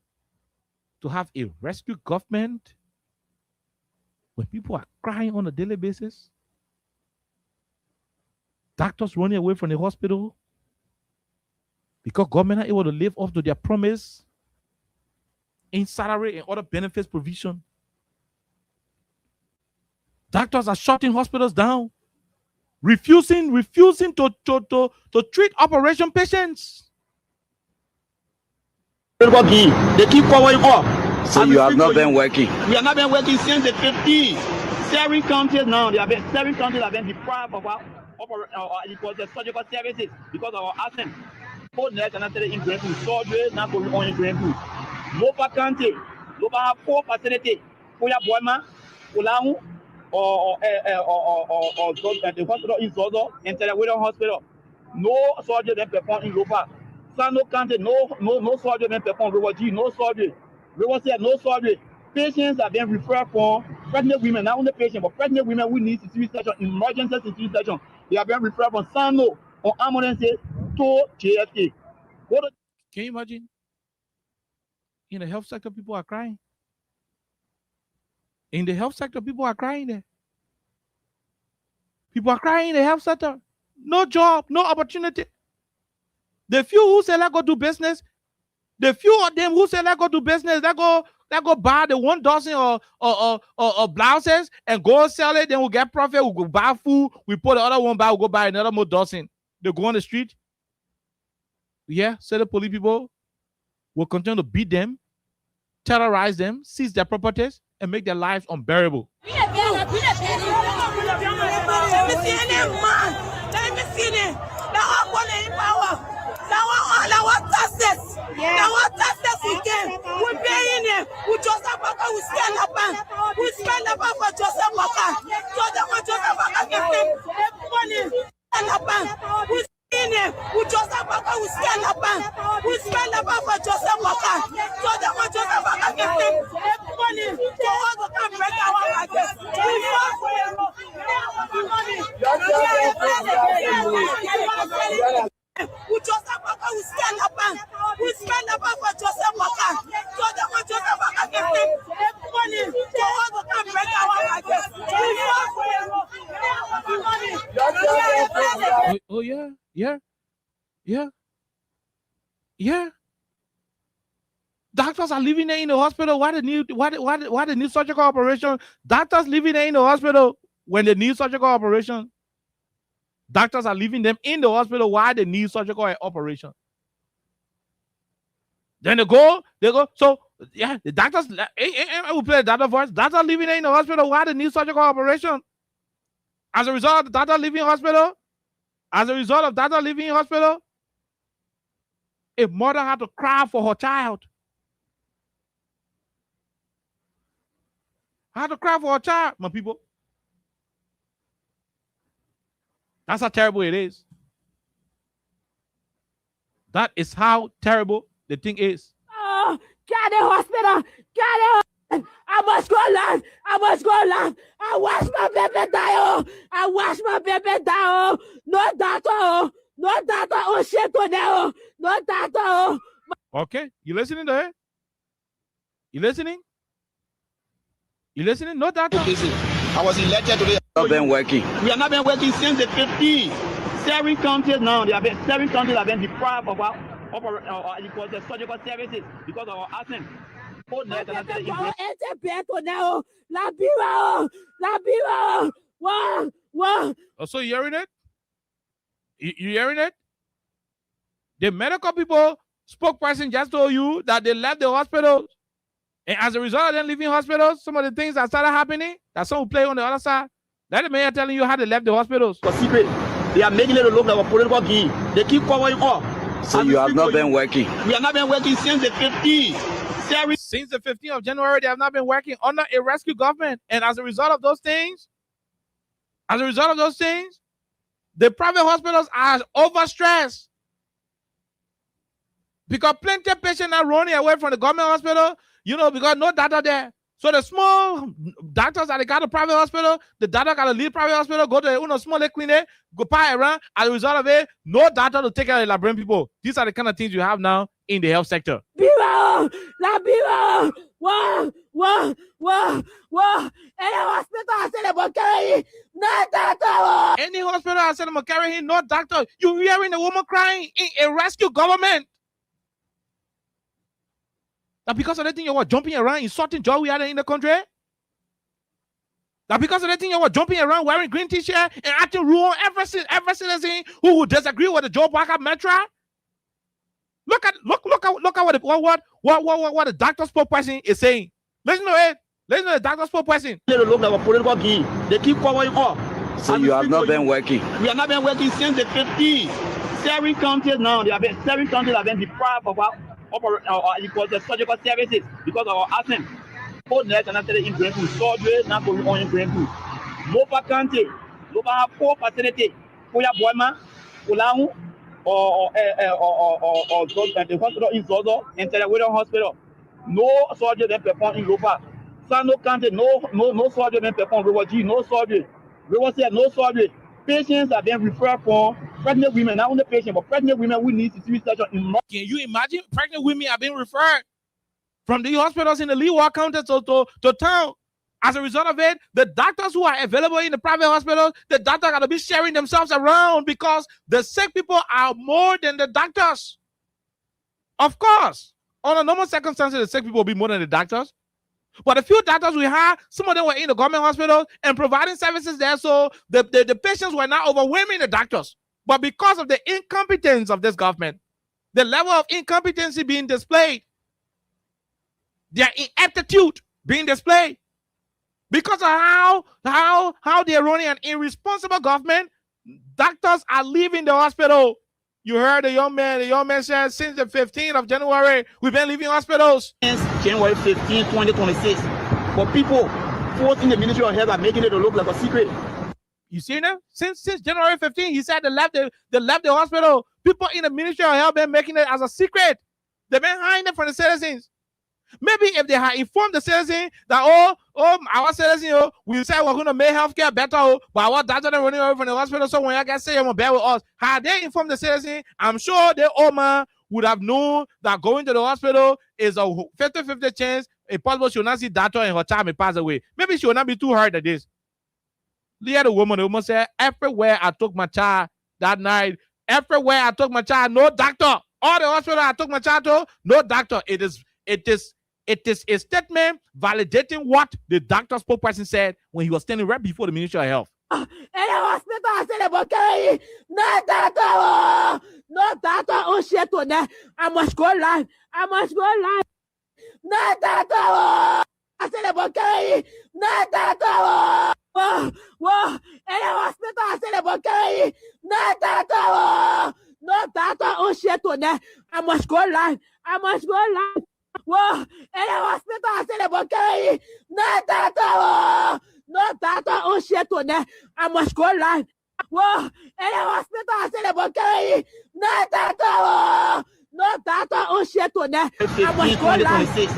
to have a rescue government when people are crying on a daily basis? Doctors running away from the hospital because government are able to live up to their promise in salary and other benefits provision. Doctors are shutting hospitals down, refusing to treat operation patients. They keep covering up. So you have not been working? We have not been working since the 50s. 7 counties now, 7 counties have been deprived of our surgical services because of our absence. Both nurse and after in Greenfield, surgery, not going on in Greenfield. Lopa County, Lopa have 4 facilities. Puya Boima, Ulang, or the hospital in Zozo, and Telewidow Hospital. No surgery then performed in Lopa. Sano County, no surgery then performed. River G, no surgery. River said no surgery. Patients are being referred for pregnant women, not only patients, but pregnant women who need C-section, emergency C-section. They are being referred from Sano or ambulance to JFK. Can you imagine? In the health sector, people are crying. In the health sector, people are crying there. People are crying in the health sector. No job, no opportunity. The few who say let's go do business, the few of them who say let's go do business, they go buy the 1 dozen or blouses and go sell it, then we'll get profit, we'll go buy food, we put the other one buy, we'll go buy another more dozen. They go on the street. Yeah, so the police people will continue to beat them, terrorize them, seize their properties, and make their lives unbearable. We're paying him. We just have we spend the bank. We spend the bank for Joseph Walker. So the one Joseph Walker give them money and the bank. We spend him. We just have we spend the bank. We spend the bank for Joseph Walker. So the one Joseph Walker give them money. So all the time break our market. We fast for money. We just have we spend the bank. We spend the bank for Joseph Walker. So the one Joseph Walker give them money. So all the time break our market. We fast for money. Oh yeah. Doctors are living there in the hospital. Why the new surgical operation? Doctors living there in the hospital when they need surgical operation. Doctors are leaving them in the hospital while they need surgical operation. Then they go. So yeah, the doctors. I will play the doctor voice. Doctors living there in the hospital while they need surgical operation. As a result of the doctor leaving hospital, a mother had to cry for her child. Had to cry for her child, my people. That's how terrible it is. That is how terrible the thing is. Oh, get the hospital. Get the I must go live. I must go live. I watch my baby die. Oh. I watch my baby die. Oh. No doctor. Oh. No doctor. Oh shit on there. Oh. No doctor. Oh. Okay, you listening to it? You listening? You listening? No doctor. I was elected today. Not been working. We have not been working since the 50s. 7 counties now. 7 counties have been deprived of our surgical services because of our absence. La Bira. Wow. So you hearing it? You hearing it? The medical people spokesperson just told you that they left the hospital, and as a result of them leaving hospitals, some of the things that started happening, that some will play on the other side. Let the mayor telling you how they left the hospitals. For secret, they are making it look like a political game. They keep covering up. So you have not been working. We have not been working since the 50s. Since the 15th of January, they have not been working under a rescue government. And as a result of those things, the private hospitals are overstressed. Because plenty of patients are running away from the government hospital, because no data there. So the small doctors that they got a private hospital, the doctor got to leave private hospital, go to a small clinic, go pay around. As a result of it, no data to take care of the Liberian people. These are the kind of things you have now in the health sector. Biro! La Biro! Wow! Any hospital I said about carrying, no doctor! Any hospital I said about carrying, no doctor. You hearing a woman crying in a rescue government. That because of that thing you were jumping around, insulting joy we had in the country. That because of that thing you were jumping around wearing green t-shirt and acting rude on every citizen who would disagree with the Joe Parker Metra. Look at what the doctor spokesperson is saying. Listen to it. Listen to the doctor spokesperson. They look like a political game. They keep covering up. So you have not been working. We have not been working since the 50s. 7 counties now. 7 counties have been deprived of our surgical services because of our absence. Both nurse and after in Greenwood, surgery not going on in Greenwood. Lopa County, Lopa have 4 facilities. Puya Boima, Ulangu, or the hospital in Zozo and Telewidow Hospital. No surgery then performed in Lopa. Sano County, no surgery then performed. River G, no surgery. River C, no surgery. Patients are being referred for pregnant women, not only patients, but pregnant women who need cesarean section in. Can you imagine pregnant women are being referred from the hospitals in the Leeward County to town? As a result of it, the doctors who are available in the private hospitals, the doctors are going to be sharing themselves around because the sick people are more than the doctors. Of course, under normal circumstances, the sick people will be more than the doctors. But a few doctors we had, some of them were in the government hospital and providing services there, so the patients were not overwhelming the doctors. But because of the incompetence of this government, the level of incompetency being displayed, their ineptitude being displayed, because of how they're running an irresponsible government, doctors are leaving the hospital. You heard the young man said since the 15th of January, we've been leaving hospitals. Since January 15, 2026. But people forced in the Ministry of Health are making it look like a secret. You see now? Since January 15, he said they left the hospital. People in the Ministry of Health been making it as a secret. They've been hiding it from the citizens. Maybe if they had informed the citizen that our citizens, we said we're going to make healthcare better, but our doctors are running away from the hospital, so when you guys say you're going to bear with us, had they informed the citizen, I'm sure the old man would have known that going to the hospital is a 50-50 chance. It's possible she will not see doctor and her child may pass away. Maybe she will not be too hurt at this. The woman said, everywhere I took my child that night, everywhere I took my child, no doctor. All the hospital I took my child to, no doctor. It is a statement validating what the doctor spokesperson said when he was standing right before the Ministry of Health. In the hospital, I said about carrying, no doctor, no doctor, oh shit on that. I must go live. No doctor, I said about carrying, no doctor. Whoa, in the hospital, I said about carrying, no doctor, oh shit on that. I must go live. Whoa, in the hospital, I said about carrying, no doctor, oh shit on that. I must go live. whoa. Any hospital, I said about carry. No doctor, no doctor. Oh shit, on that. I must go live. 2026.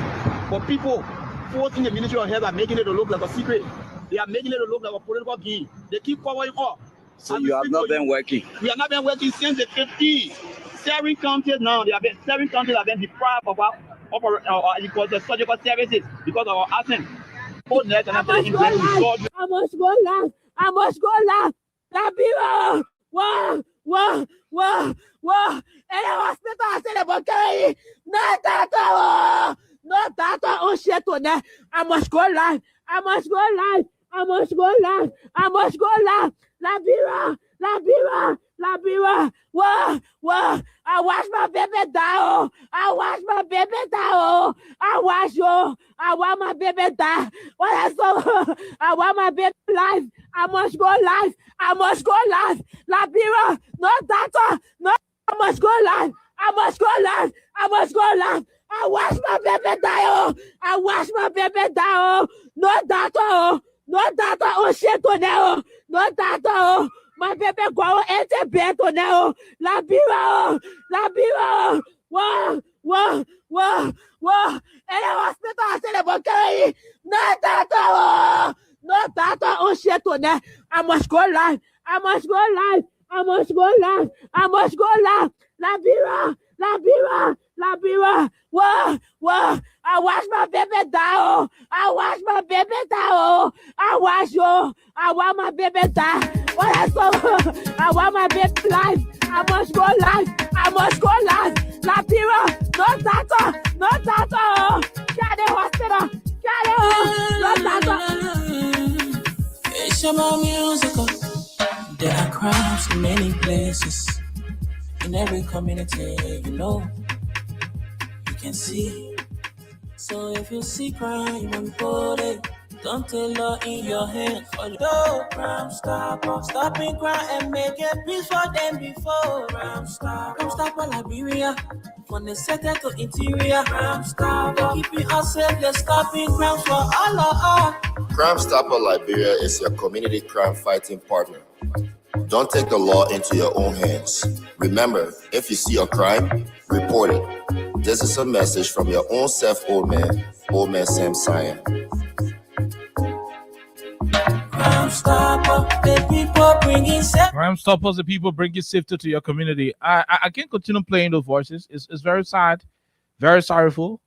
For people forcing the Ministry of Health and making it to look like a secret. They are making it to look like a political game. They keep covering up. So you have not been working. We have not been working since the 50s. 7 counties now. There have been 7 counties have been deprived of our the surgical services because of our absence. I must go live. I must go live. Labiro. Whoa. Any hospital, I said about carry. No doctor. No doctor. Oh shit, on that. I must go live. I must go live. Labira. Whoa. I wash my baby down. I wash my baby die. What I saw, I want my baby life. I must go live. Labira, no doctor, no. I must go live. I wash my baby down. No doctor. Oh shit, no doctor. My baby go into bed now. Labira. Whoa. Any hospital, I said about carry. No doctor. Oh shit, now. I must go live. Labira. Whoa. I wash my baby down. I want my baby die. What I saw, I want my baby life. I must go live. Labira, no doctor. Get the hospital. No doctor. It's about musical. There are crimes in many places. In every community, you can see. So if you see crime, report it. Don't take law in your hands. Although Crime Stopper, stopping crime and making peace for them before. Crime Stopper Liberia, from the center to interior. Crime Stopper, keeping us safe, they're stopping crime for all of us. Crime Stopper Liberia is your community crime fighting partner. Don't take the law into your own hands. Remember, if you see a crime, report it. This is a message from your own self, old man Sam Cyan. Crime Stopper, the people bringing safety. Crime Stoppers, the people bringing safety to your community. I can't continue playing those voices. It's very sad, very sorrowful.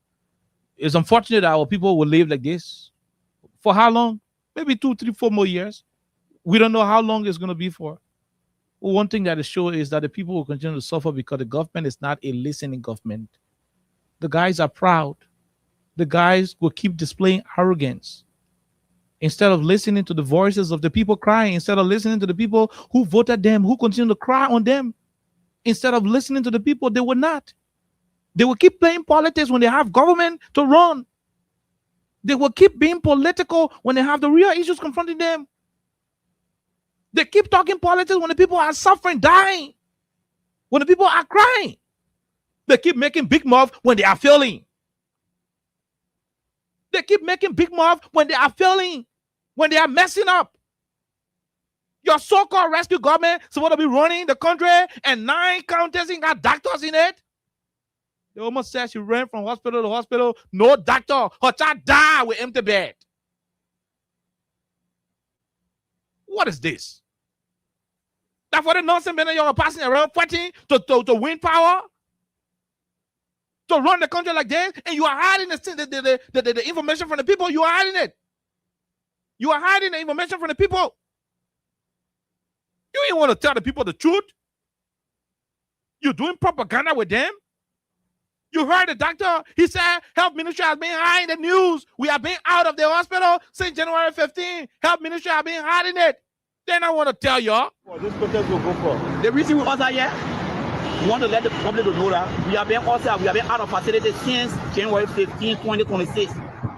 It's unfortunate that our people will live like this. For how long? Maybe 2, 3, 4 more years. We don't know how long it's going to be for. One thing that is sure is that the people will continue to suffer because the government is not a listening government. The guys are proud. The guys will keep displaying arrogance. Instead of listening to the voices of the people crying, instead of listening to the people who voted them, who continue to cry on them, instead of listening to the people, they will not. They will keep playing politics when they have government to run. They will keep being political when they have the real issues confronting them. They keep talking politics when the people are suffering, dying, when the people are crying. They keep making big mouth when they are failing. They keep making big mouth when they are failing, when they are messing up. Your so-called rescue government is supposed to be running the country, and 9 counties ain't got doctors in it. They almost said she ran from hospital to hospital, no doctor. Her child died with empty bed. What is this? That for the nonsense men you're passing around fighting to win power? To run the country like this, and you are hiding the information from the people. You are hiding it. You are hiding the information from the people. You ain't want to tell the people the truth. You're doing propaganda with them. You heard the doctor. He said health ministry has been hiding the news. We have been out of the hospital since January 15. Health ministry has been hiding it. Then I want to tell y'all. This protest will go for. The reason we are here, we want to let the public know that we have been out of facilities since January 15, 2026.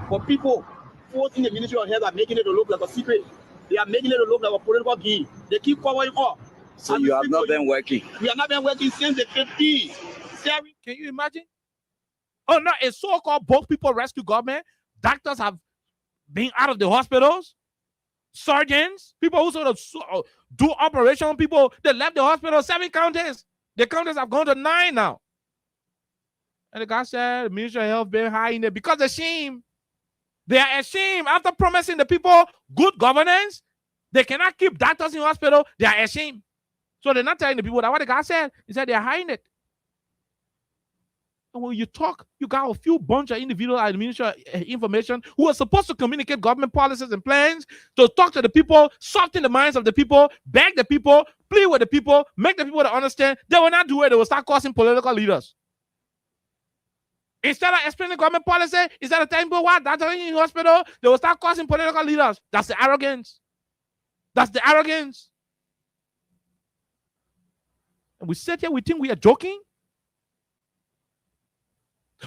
For people forcing the Ministry of Health are making it to look like a secret. They are making it to look like a political game. They keep covering up. So you have not been working. We have not been working since the 50s. Can you imagine? Oh, no, a so-called both people rescue government. Doctors have been out of the hospitals. surgeons, people who sort of do operation, people that left the hospital, 7 counties. The counties have gone to 9 now. And the guy said, the Ministry of Health been hiding it because they're ashamed. They are ashamed after promising the people good governance. They cannot keep doctors in hospital. They are ashamed. So they're not telling the people that what the guy said. He said they're hiding it. And when you talk, you got a few bunch of individuals at the Ministry of Information who are supposed to communicate government policies and plans, to talk to the people, soften the minds of the people, beg the people, plead with the people, make the people to understand. They will not do it. They will start causing political leaders. Instead of explaining government policy, instead of telling people what that's in the hospital, they will start causing political leaders. That's the arrogance. That's the arrogance. And we sit here, we think we are joking.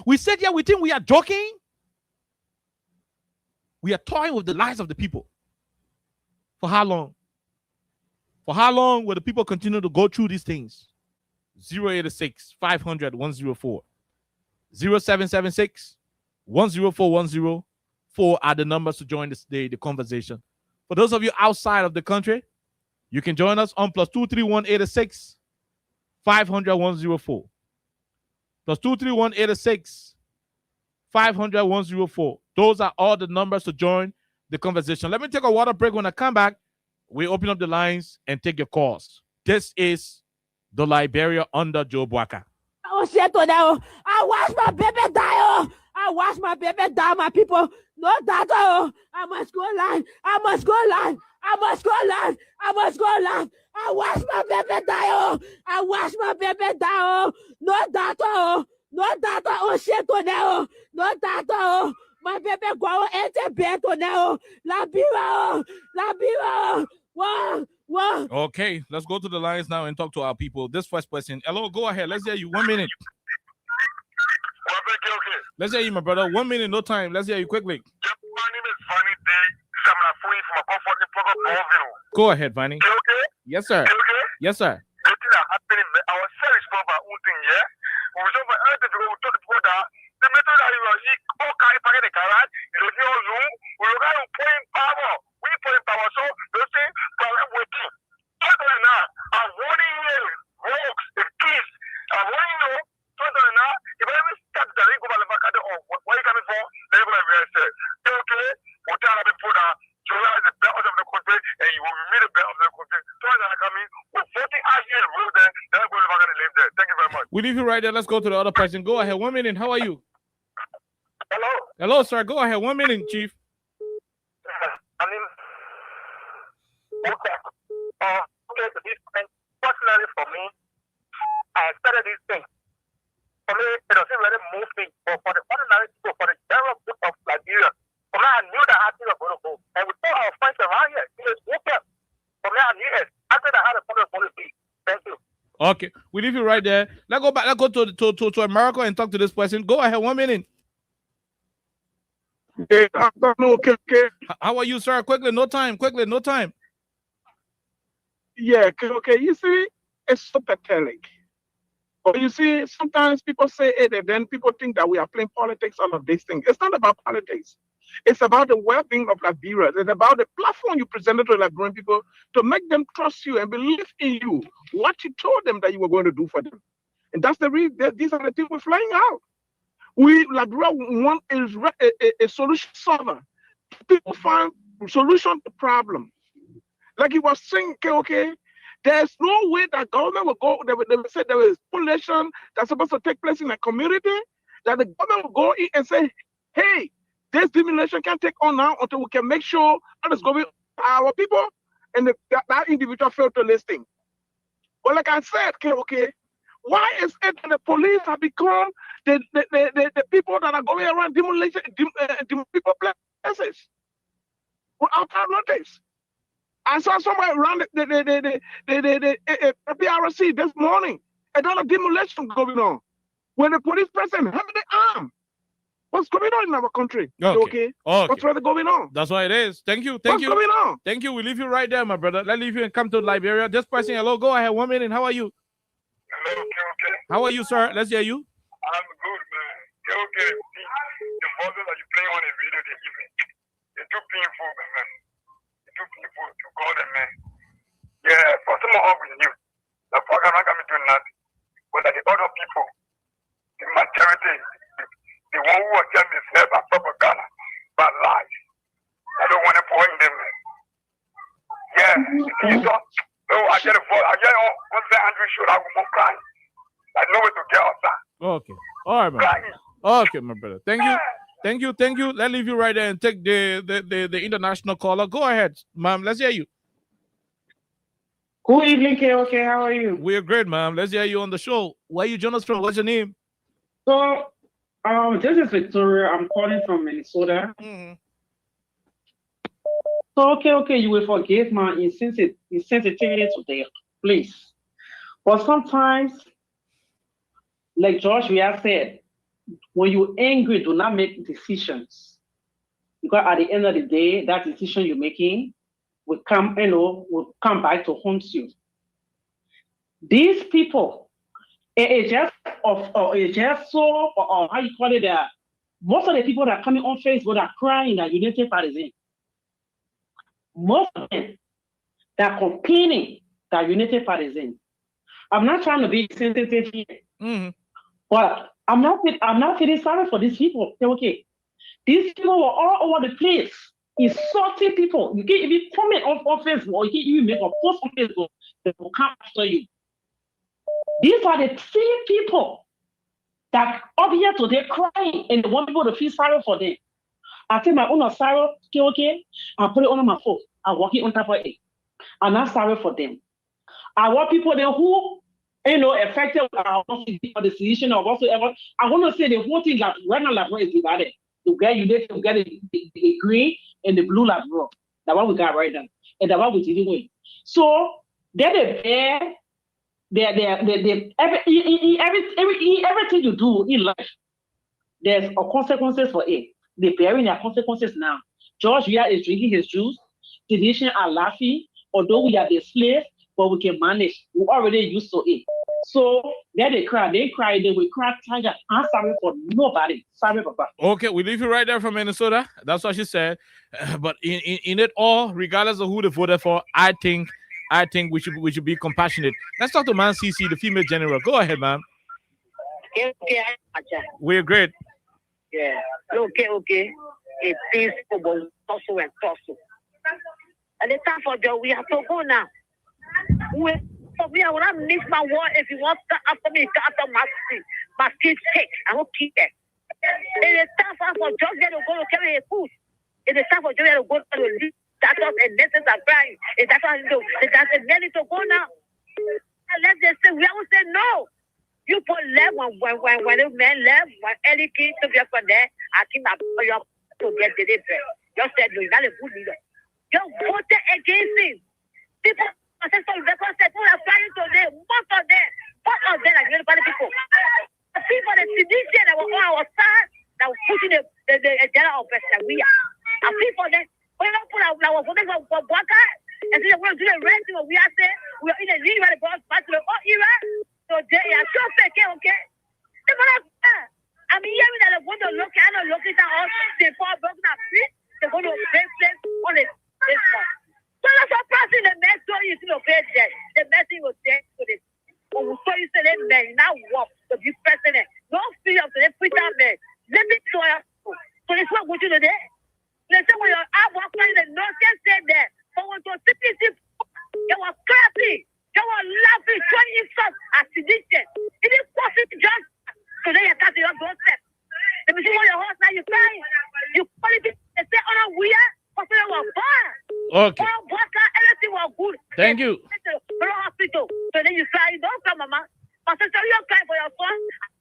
We sit here, we think we are joking. We are toying with the lives of the people. For how long? For how long will the people continue to go through these things? 086 500 104. 0776 104 104 are the numbers to join the conversation. For those of you outside of the country, you can join us on +231 86 500 104. +231 86 500 104. Those are all the numbers to join the conversation. Let me take a water break. When I come back, we open up the lines and take your calls. This is the Liberia under Joe Boakai. Oh shit, I watch my baby die. I watch my baby die, my people. No data. I must go live. I must go live. I must go live. I must go live. I watch my baby die. I watch my baby die. No data. No data. Oh shit, no data. My baby go into bed now. La Bira. Wow. Okay, let's go to the lines now and talk to our people. This first person. Hello, go ahead. Let's hear you. 1 minute. Let's hear you, my brother. 1 minute, no time. Let's hear you quickly. My name is Vanny Day. I'm from a comforting program. Go ahead, Vanny. Okay? Yes, sir. Okay? Yes, sir. The thing that happened in our service for our own thing, yeah? We was over earth to go talk about that. The method that you are seeing, all kind of the garage, you know, Zoom, we are going to point power. We point power, so those things are working. Other than that, I'm warning you, rocks, the keys. I'm warning you, other than that, if I ever start the ring over the back of the where you coming from, they're going to say, okay, we'll tell them before that. So that is the best of the country, and you will be the best of the country. So that I come in, with 40 hours here, road there, they're going to live there. Thank you very much. We leave you right there. Let's go to the other person. Go ahead. 1 minute. How are you? Hello. Hello, sir. Go ahead. 1 minute, Chief. I mean, okay. Okay, so this thing, personally for me, I started this thing. For me, it doesn't really move me. But for the ordinary people, for the general group of Liberia, for me, I knew that I was going to go. And we saw our friends around here. It was okay. For me, I knew it. I said I had a problem with policy. Thank you. Okay, we leave you right there. Let's go back. Let's go to America and talk to this person. Go ahead. 1 minute. Okay. How are you, sir? Quickly, no time. Quickly, no time. Yeah, okay. You see, it's so pathetic. But you see, sometimes people say it, and then people think that we are playing politics, all of these things. It's not about politics. It's about the well-being of Liberia. It's about the platform you presented to Liberian people to make them trust you and believe in you, what you told them that you were going to do for them. And that's the reason these are the things we're flying out. We, Liberia, want a solution solver. People find solution to problem. Like you were saying, okay, there's no way that government will go, they will say there is population that's supposed to take place in a community, that the government will go in and say, hey, this demolition can take on now until we can make sure that is going to our people, and that individual failed to listen. But like I said, okay, why is it that the police have become the people that are going around demolition people places without notice? I saw somewhere around the PRC this morning, a lot of demolition going on. When the police person have the arm. What's going on in our country? Okay. What's really going on? That's what it is. Thank you. What's going on? Thank you. We leave you right there, my brother. Let's leave you and come to Liberia. This person, hello, go ahead. 1 minute. How are you? Hello, okay. How are you, sir? Let's hear you. I'm good, man. Okay. The voices that you play on a video this evening, it's too painful, man. It's two people to call them, man. Yeah, for some of us we knew. The fuck I'm not gonna do nothing. But the other people, the majority, the one who was just misled by propaganda, by lies. I don't want to point them. Yeah, you saw. No, I get a vote. I get on. Once the Andrew showed, I will not cry. I know where to get outside. Okay. All right, man. Okay, my brother. Thank you. Thank you. Thank you. Let's leave you right there and take the international caller. Go ahead, ma'am. Let's hear you. Good evening, KOK. How are you? We're great, ma'am. Let's hear you on the show. Where you join us from? What's your name? So, this is Victoria. I'm calling from Minnesota. So, okay, you will forgive my insensitivity today, please. But sometimes, like George Weah said, when you're angry, do not make decisions. Because at the end of the day, that decision you're making will come back to haunt you. These people, it's just how you call it, most of the people that are coming on Facebook are crying that United Partisan. Most of them that are complaining that United Partisan. I'm not trying to be sensitive here, but I'm not feeling sorry for these people. Okay, these people were all over the place, insulting people. You can't even comment on Facebook, or you can't even make a post on Facebook. They will come after you. These are the same people that up here today crying and they want people to feel sorry for them. I take my own sorrow, okay, I put it on my phone. I walk it on top of it. I'm not sorry for them. I want people there who, affected the decision or whatsoever. I want to say the whole thing that right now Labrador is divided. You get the green and the blue Labrador. That's what we got right now. And that's what we're dealing with. So they're the bear. Everything you do in life, there's a consequences for it. They're bearing their consequences now. George Weah is drinking his juice. The nation are laughing, although we are the slaves, but we can manage. We're already used to it. So then they cry, they will cry tiger. I'm sorry for nobody. Sorry, Papa. Okay, we leave you right there from Minnesota. That's what she said. But in it all, regardless of who they voted for, I think we should be compassionate. Let's talk to Man CC, the female general. Go ahead, ma'am. Okay. We're great. Yeah. Okay. It is for Tosso and Tosso. And it's time for Joe. We have to go now. We will not miss my word. If you want to after me, after my kids take, I will keep it. It is time for Joe to go to carry a food. It is time for Joe to go to leave. That's what and nurses are crying. That's what I do. That's a minute to go now. And let's just say we always say no. You put left when the men left, when any kid to get from there, I think my boy to get the different. You said no, you're not a good leader. You voted against him. People are flying today. Most of them are really people. The people that sedition that were on our side that were pushing the agenda of President Weah. And people that when I put our voting for Bwaka and say we're doing the rest of what we are saying, we're in the lead by the boss back to the era. So they are so fake, okay? I mean, hearing that they're going to look at us, they fall broken up feet, they're going to place on it. So that's what passing the mess story is to pay that. The message was there to this. When we saw you say that man, now walk to be president. Don't feel up to the put that man. Let me show you. So this what we do today. They say when you're out walking, the nonsense said that. But when you're sitting, they were clapping. They were laughing, showing insults as sedition. It is possible just today you can't do your doorstep. Let me see what your horse now you're crying. You politics, they say, oh no, we are. Okay. Everything was good. Thank you. Hospital. So then you cry, you don't come, mama. But so you're crying for your son,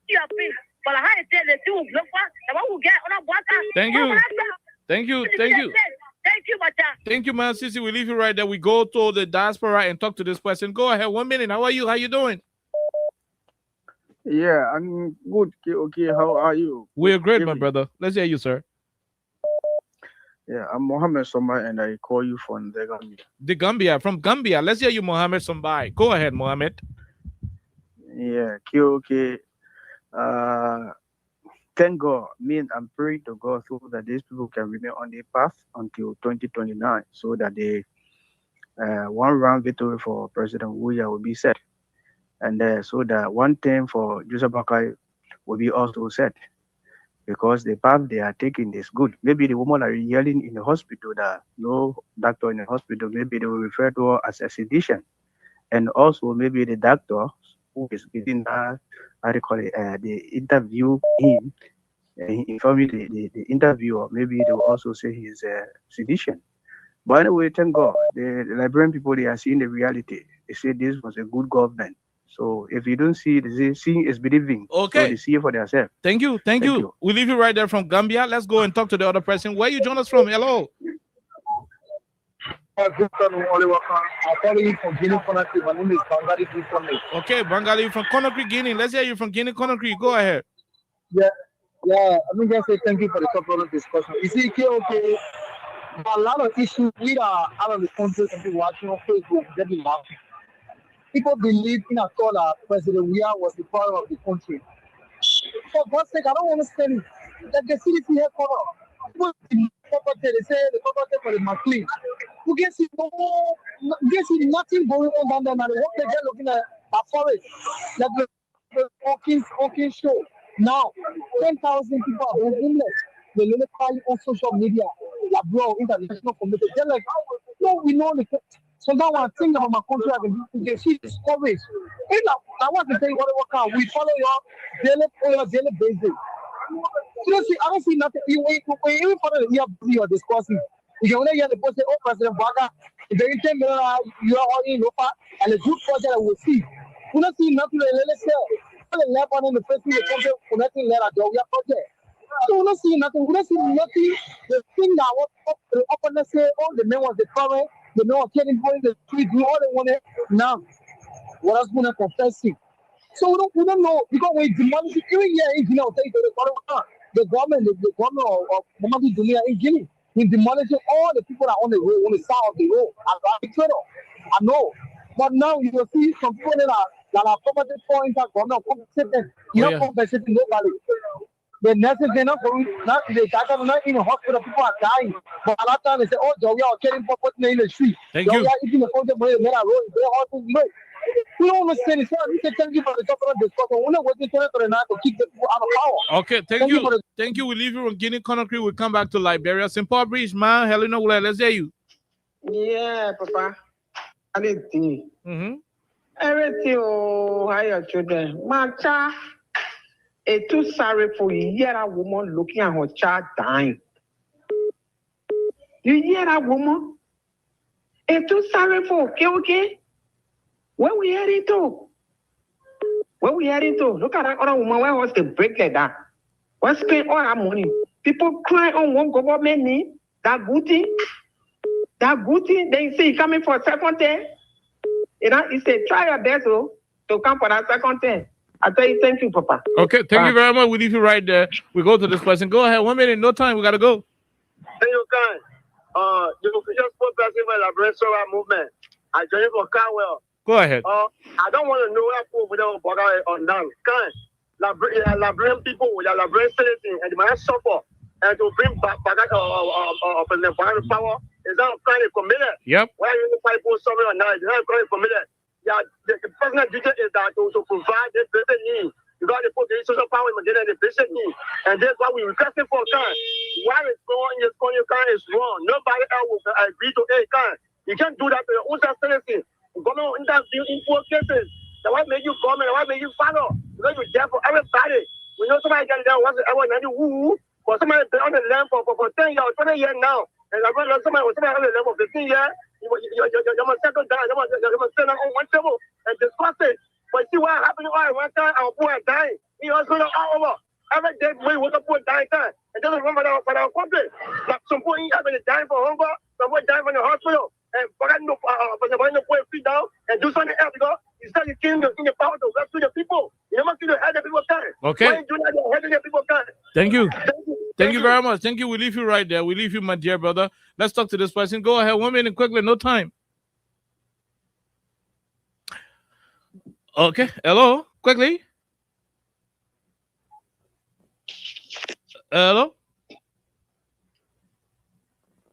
you're pain. But I had to tell the two look for the one who get on a water. Thank you. Thank you, Macha. Thank you, man. Sissy, we leave you right there. We go to the diaspora and talk to this person. Go ahead. 1 minute. How are you? How you doing? Yeah, I'm good. Okay, how are you? We're great, my brother. Let's hear you, sir. Yeah, I'm Mohammed Sombai and I call you from the Gambia. From Gambia. Let's hear you, Mohammed Sombai. Go ahead, Mohammed. Yeah, okay. thank God. I'm praying to God so that these people can remain on the path until 2029, so that the one round victory for President Wuya will be set, and so that one thing for Joseph Boakai will be also set, because the path they are taking is good. Maybe the woman are yelling in the hospital that no doctor in the hospital, maybe they will refer to her as a sedation, and also maybe the doctor who is within that, how do you call it, the interview him, informing the interviewer, maybe they will also say he's a sedation. But anyway, thank God, the Liberian people, they are seeing the reality. They say this was a good government. So if you don't see it, they say seeing is believing. Okay. So they see it for themselves. Thank you. We leave you right there from Gambia. Let's go and talk to the other person. Where you join us from? Hello. Good afternoon, Oliver. I'm calling you from Guinea Conakry. My name is Bangali Conakry. Okay, Bangali from Conakry, Guinea. Let's hear you from Guinea Conakry. Go ahead. Yeah. I mean, just say thank you for the top discussion. You see, okay, a lot of issues we are out of the country and people watching on Facebook getting mad. People believe in a thought that President Weah was the father of the country. For God's sake, I don't understand it. That the CDC headquarters, people they say the property for the McLean. You can see nothing going on down there. Now what they're looking at a forest, like the Hawkins show. Now, 10,000 people are homeless. They literally on social media, like bro, international community. They're like, no, we know the. So now I think about my country, I can see this coverage. I want to tell you what we follow your daily basis. I don't see nothing. You even follow you're discussing. You can only hear the post say, oh, President Baga, if they tell me you are all in Lopa, and the good project I will see. We don't see nothing. Let's say, the left on the first thing the country for nothing let us go. We are project. So we don't see nothing. We don't see nothing. The thing that what the opponents say, oh, the man was the current, the man was getting point the street, do all they wanted. Now, what else going to confessing? So we don't know because we demolish it. Even here in Guinea, I'll tell you the government of Mamadou Dunia in Guinea, we demolishing all the people that are on the road, on the side of the road. I know. But now you will see some people that are property points are government compensating. You're not compensating nobody. The nurses, they're not going, not in the hospital, people are dying. But a lot of times they say, oh, we are killing property in the street. Thank you. We are eating the content money, they are rolling, they're all no. We don't understand it. So I need to thank you for the topic of discussion. We're not waiting for the night to keep the people out of power. Okay, thank you. Thank you. We leave you from Guinea Conakry. We'll come back to Liberia. St. Paul Bridge, man. Helena, let's hear you. Yeah, Papa. Everything. Mm-hmm. Everything, oh, how your children. Macha, it's too sorry for you hear a woman looking at her child dying. You hear a woman? It's too sorry for, okay? Where we heading to? Look at that other woman. Where was the break like that? What spend all our money? People cry on one government need. That good thing. Then you see coming for a second thing. You know, he said, try your best to come for that second thing. I tell you, thank you, Papa. Okay, thank you very much. We leave you right there. We go to this person. Go ahead. 1 minute, no time. We got to go. Thank you, Khan. The official spokesperson for the Liberation movement. I joined for Carwell. Go ahead. I don't want to know where people without Boga on down. Khan, Liberian people, with Liberian citizens, and the man suffer, and to bring back President Buhari power. Is that kind of committed? Yep. Why are you people suffering on that? Is that kind of committed? Yeah, the personal duty is that to provide this basic need. You got to put the social power in the basic need. And that's what we're requesting for Khan. Why is going in this country is wrong. Nobody else will agree to Khan. You can't do that to your own citizens. Government interview in 4 cases. That what make you government, that what make you follow. Because you're there for everybody. We know somebody get there once everyone and woo. But somebody been on the land for 10 years, 20 years now. And I remember somebody on the land for 15 years. You must settle down. You must sit on one table and discuss it. But see what happened one time, our boy dying. He was going all over. Every day we wake up for dying time. And then remember that for our country. Like some boy having dying for hunger, some boy dying from the hospital. And for that no point feet down and do something else because you start killing the power to rescue the people. You never see the head of people can. Okay. Why you do that the head of the people can? Thank you. Thank you very much. Thank you. We leave you right there. We leave you, my dear brother. Let's talk to this person. Go ahead. 1 minute quickly. No time. Okay. Hello. Quickly. Hello?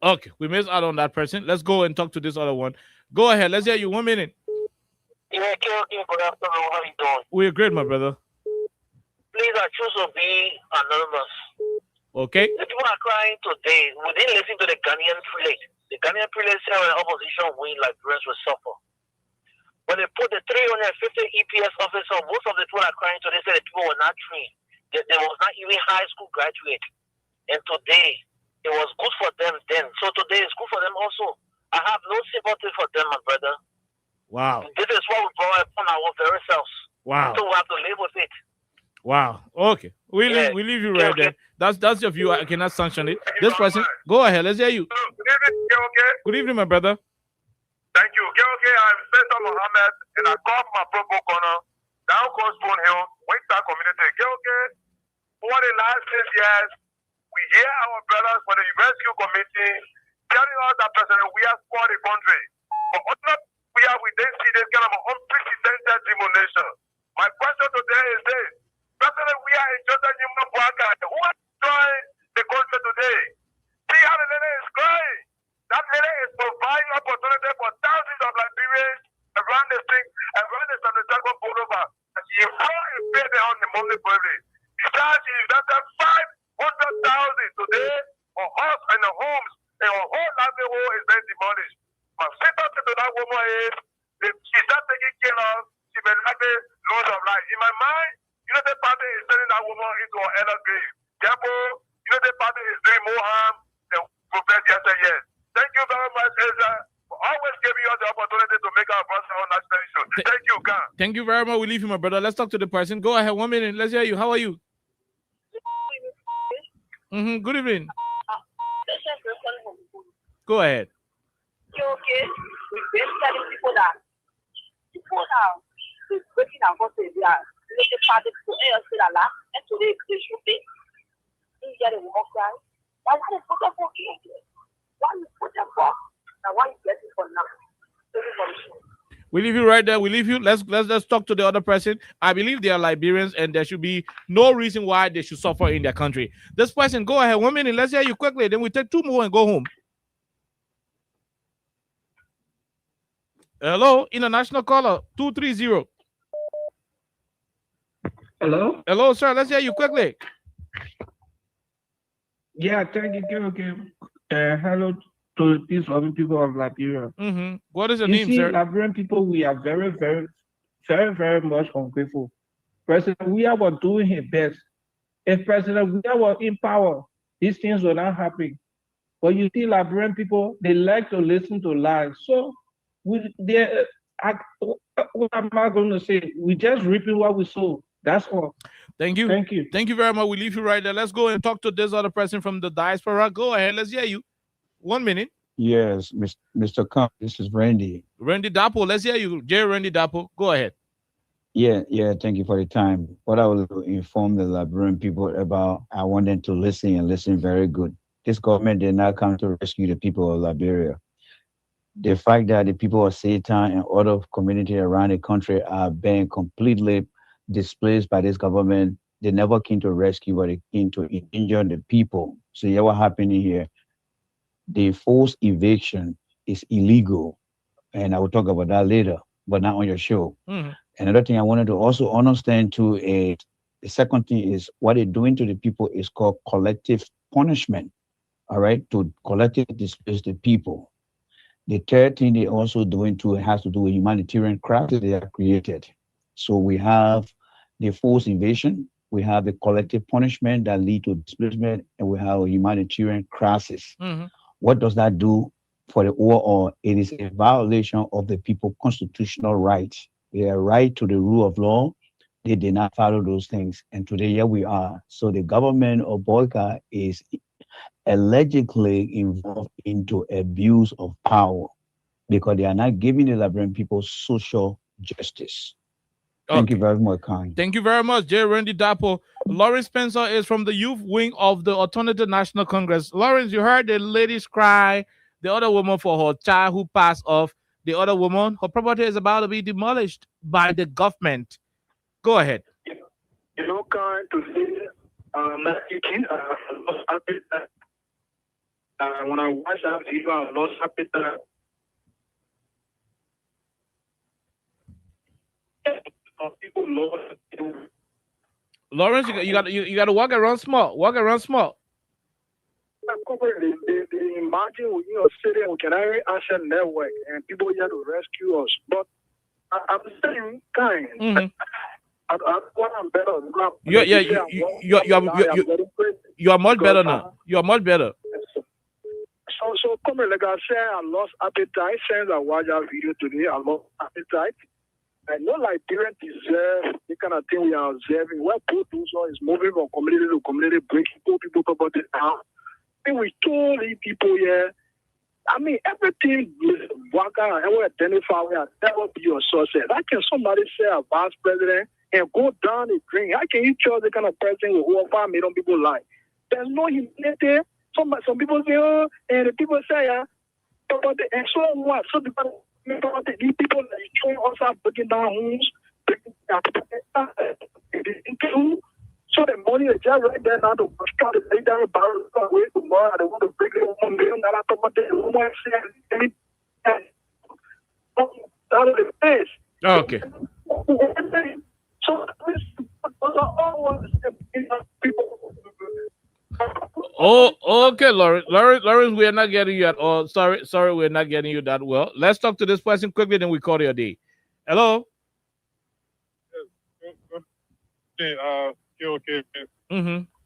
Okay, we missed out on that person. Let's go and talk to this other one. Go ahead. Let's hear you. 1 minute. Yeah, okay, good afternoon. How you doing? We're great, my brother. Please, I choose to be anonymous. Okay. The people are crying today. We didn't listen to the Ghanaian prelate. The Ghanaian prelate said when opposition win, Liberians will suffer. When they put the 350 EPS officer, most of the people are crying today say the people were not trained. There was not even high school graduate. And today, it was good for them then. So today it's good for them also. I have no sympathy for them, my brother. Wow. This is what we brought upon our very selves. Wow. So we have to live with it. Wow. Okay. We leave you right there. That's your view. I cannot sanction it. This person, go ahead. Let's hear you. Good evening, okay? Good evening, my brother. Thank you. Okay, I'm Spencer Mohammed, and I call from my Pro Corner, down Coast Spoon Hill, Winstar community. Okay? For the last 6 years, we hear our brothers from the rescue committee telling us that President we have spoiled the country. But other we didn't see this kind of unprecedented demolition. My question today is this. President we are in Joseph Newman Boaka. Who has joined the country today? See how the lady is crying. That lady is providing opportunity for thousands of Liberians around the state, around the Santiago Boulevard. She employed and paid on the monthly privilege. Besides, she invested 500,000 today on us and the homes, and her whole livelihood is being demolished. My sympathy to that woman is, if she's not taking care of, she may likely lose her life. In my mind, the party is sending that woman into her elder grave. Therefore, the party is doing more harm than progress yes. Thank you very much, Ezra, for always giving us the opportunity to make our voice on national issues. Thank you, God. Thank you very much. We leave you, my brother. Let's talk to the person. Go ahead. 1 minute. Let's hear you. How are you? Good evening. Go ahead. Okay. We basically people that breaking our voices, they are related parties to ASLA, and today they should be in the work cry. Why not put up for kids? Why you put up for? Now why you get it for now? We leave you right there. We leave you. Let's talk to the other person. I believe they are Liberians, and there should be no reason why they should suffer in their country. This person, go ahead. 1 minute. Let's hear you quickly. Then we take 2 more and go home. Hello, international caller 230. Hello, sir. Let's hear you quickly. Yeah, thank you. Okay. Hello to the peace loving people of Liberia. What is your name, sir? Liberian people, we are very, very, very, very much ungrateful. President Weah was doing his best. If President Weah was in power, these things will not happen. But you see, Liberian people, they like to listen to lies. So, what am I going to say? We just reaping what we sow. That's all. Thank you. Thank you. Thank you very much. We leave you right there. Let's go and talk to this other person from the diaspora. Go ahead. Let's hear you. 1 minute. Yes, Mr. Khan, this is Randy. Randy Dapo. Let's hear you. J. Randy Dapo. Go ahead. Yeah. Thank you for the time. What I will inform the Liberian people about, I want them to listen and listen very good. This government did not come to rescue the people of Liberia. The fact that the people of Satan and other communities around the country are being completely displaced by this government, they never came to rescue, but they came to injure the people. So yeah, what happened here? The forced eviction is illegal, and I will talk about that later, but not on your show. Another thing I wanted to also understand too is the second thing is what they're doing to the people is called collective punishment. All right, to collectively displace the people. The third thing they're also doing too has to do with humanitarian crisis they have created. So we have the forced invasion, we have the collective punishment that lead to displacement, and we have a humanitarian crisis. What does that do for the overall? It is a violation of the people's constitutional rights. Their right to the rule of law, they did not follow those things. And today, here we are. So the government of Boyka is allegedly involved into abuse of power because they are not giving the Liberian people social justice. Thank you very much, Khan. Thank you very much, J. Randy Dapo. Lawrence Spencer is from the youth wing of the Alternative National Congress. Lawrence, you heard the ladies cry, the other woman for her child who passed off. The other woman, her property is about to be demolished by the government. Go ahead. Khan, today Mexican, lost appetite. When I watched that video, I lost appetite. People lost. Lawrence, you got to walk around small. Walk around small. They imagine we in a city we can have access network and people here to rescue us. But I'm saying, kind. I want I'm better. You are much better now. You are much better. So come like I said, I lost appetite since I watched that video today. I lost appetite. I know Liberians deserve the kind of thing we are observing. Where producer is moving from community to community, breaking people property down. And we told the people here, I mean, everything work out and we identify we are never be your success. How can somebody say a vice president and go down the drain? How can you choose the kind of person who over 5 million people like? There's no humility. Some people say, oh, and the people say, and so what? So these people that you train also breaking down homes, so the money is just right there now to start to lay down a barrel away tomorrow. They want to bring it $1 million out of the face. Okay. So those are all people. Oh, okay, Lawrence, we are not getting you at all. Sorry, we're not getting you that well. Let's talk to this person quickly, then we call your day. Hello. Okay.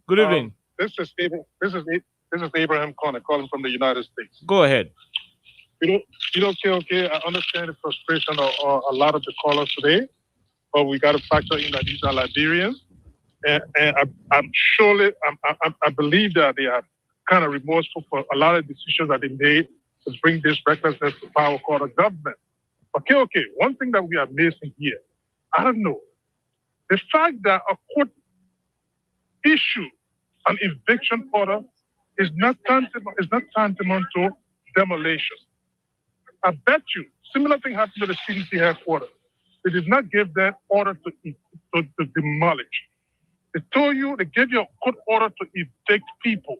Good evening. This is Abraham Conner calling from the United States. Go ahead. Okay. I understand the frustration of a lot of the callers today, but we got to factor in that these are Liberians, and I believe that they are kind of remorseful for a lot of decisions that they made to bring this recklessness to power called a government. Okay. One thing that we are missing here, I don't know, the fact that a court issue an eviction order is not tantamount to demolition. I bet you similar thing happened to the CDC headquarters. They did not give that order to demolish. They gave you a court order to evict people.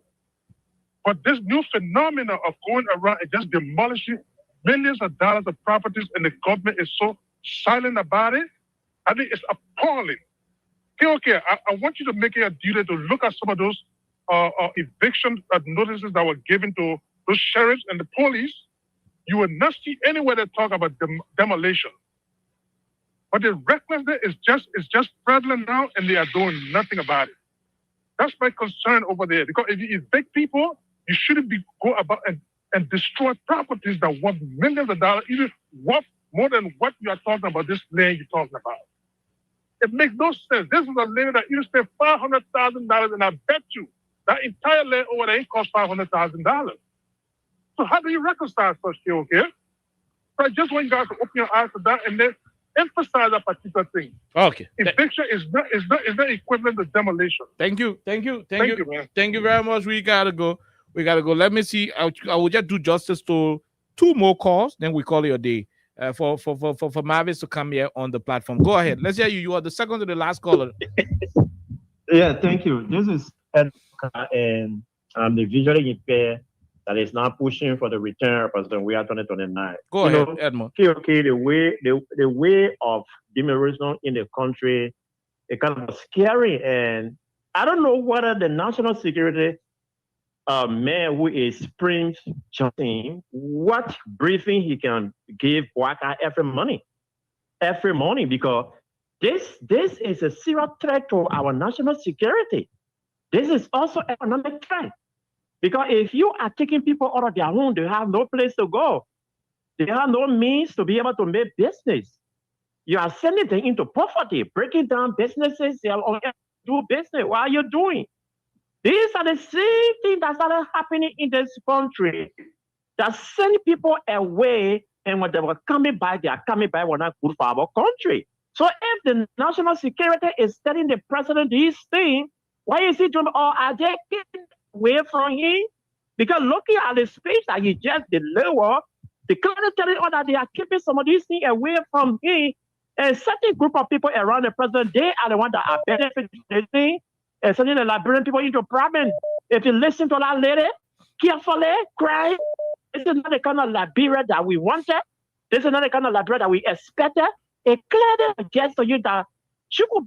But this new phenomenon of going around and just demolishing millions of dollars of properties and the government is so silent about it, I think it's appalling. Okay, I want you to make it a duty to look at some of those eviction notices that were given to those sheriffs and the police. You will not see anywhere they talk about demolition. But the recklessness is just prevalent now, and they are doing nothing about it. That's my concern over there. Because if you evict people, you shouldn't go about and destroy properties that worth millions of dollars, even worth more than what you are talking about, this land you're talking about. It makes no sense. This is a land that you spent $500,000, and I bet you that entire land over there ain't cost $500,000. So how do you reconcile such things here? So I just want you guys to open your eyes to that and then emphasize that particular thing. Okay. Eviction is not equivalent to demolition. Thank you, man. Thank you very much. We gotta go. Let me see. I will just do justice to 2 more calls, then we call it a day. For Mavis to come here on the platform. Go ahead. Let's hear you. You are the second to the last caller. Yeah, thank you. This is Ed, and I'm the visually impaired that is now pushing for the return of President Weah 2029. Go ahead, Edmond. Okay, the way of demolition in the country is kind of scary, and I don't know whether the national security man who is Prince Johnson, what briefing he can give Waka every morning, because this is a serious threat to our national security. This is also an economic threat, because if you are taking people out of their home, they have no place to go. They have no means to be able to make business. You are sending them into poverty, breaking down businesses, they are do business. What are you doing? These are the same things that started happening in this country that send people away, and when they were coming back, they are coming back when not good for our country. So if the national security is telling the president these things, why is he doing all? Are they getting away from him? Because looking at the speech that he just delivered, the country telling all that they are keeping some of these things away from him, and certain group of people around the president, they are the ones that are benefiting from this thing. and sending the Liberian people into problem. If you listen to that lady carefully, cry, this is not the kind of Liberia that we wanted. This is not the kind of Liberia that we expected. It clearly suggests to you that she could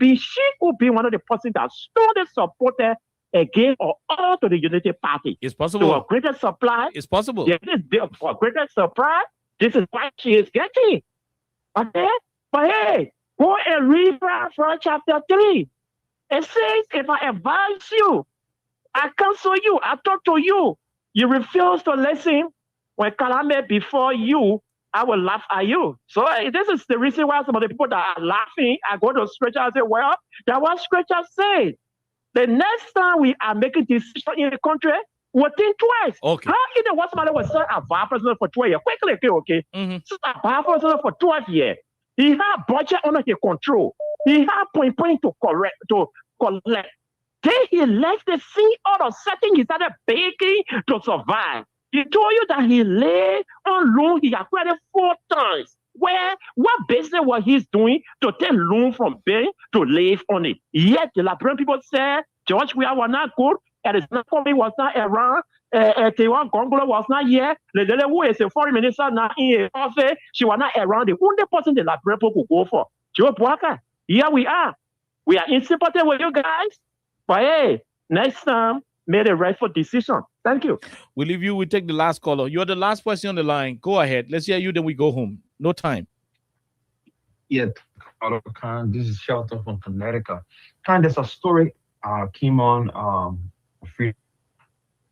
be one of the persons that strongly supported again or all to the Unity Party. It's possible. To a greater supply. It's possible. Yes, for a greater supply. This is what she is getting. Okay? But hey, go and read from chapter 3. It says, if I advise you, I counsel you, I talk to you, you refuse to listen, when Kalame before you, I will laugh at you. So this is the reason why some of the people that are laughing, I go to scripture and say, well, that's what scripture says. The next time we are making decisions in the country, we'll think twice. Okay. How in the what's matter was a vice president for 12 years? Quickly, okay? So a vice president for 12 years. He had budget under his control. He had point to collect. Then he left the scene out of setting. He started begging to survive. He told you that he lay on loan. He acquired 4 times. Where what business was he doing to take loan from bank to live on it? Yet the Liberian people said, George, we are not good. And his company was not around. Tewan Gongolo was not here. The lady who is a foreign minister now in office, she was not around. The only person the Liberian people could go for. Joe Boaka. Here we are. We are in sympathy with you guys. But hey, next time, made a rightful decision. Thank you. We leave you. We take the last caller. You're the last person on the line. Go ahead. Let's hear you, then we go home. No time. Yeah, this is Shelton from Connecticut. There's a story came on free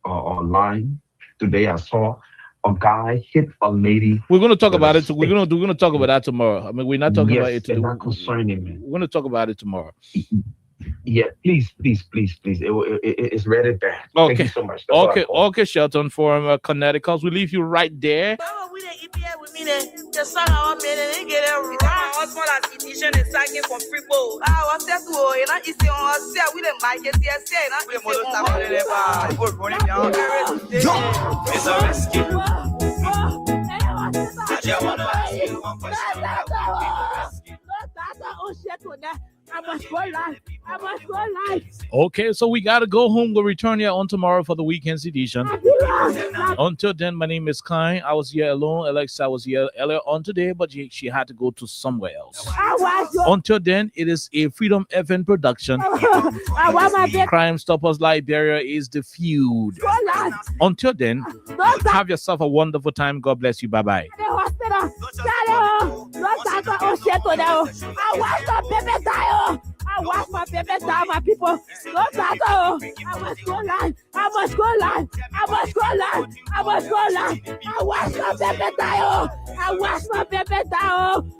online today. I saw a guy hit a lady. We're going to talk about it. We're going to talk about that tomorrow. I mean, we're not talking about it today. Not concerning me. We're going to talk about it tomorrow. Yeah, please. It's really bad. Okay. Thank you so much. Okay, Shelton from Connecticut. We leave you right there. The son of me, they get a wrong small institution and sagging from people. I was that way, and I is the one say we didn't buy it yesterday, and It's a rescue. I just want to ask you one question. I must go live. Okay, so we got to go home. We'll return here on tomorrow for the weekend's edition. Until then, my name is Kai. I was here alone. Alexa was here earlier on today, but she had to go to somewhere else. Until then, it is a Freedom FM production. Crime Stoppers Liberia is the feud. Until then, have yourself a wonderful time. God bless you. Bye-bye. I watch my baby die, my people. No tato. I must go live. I watch my baby die. I watch my baby die.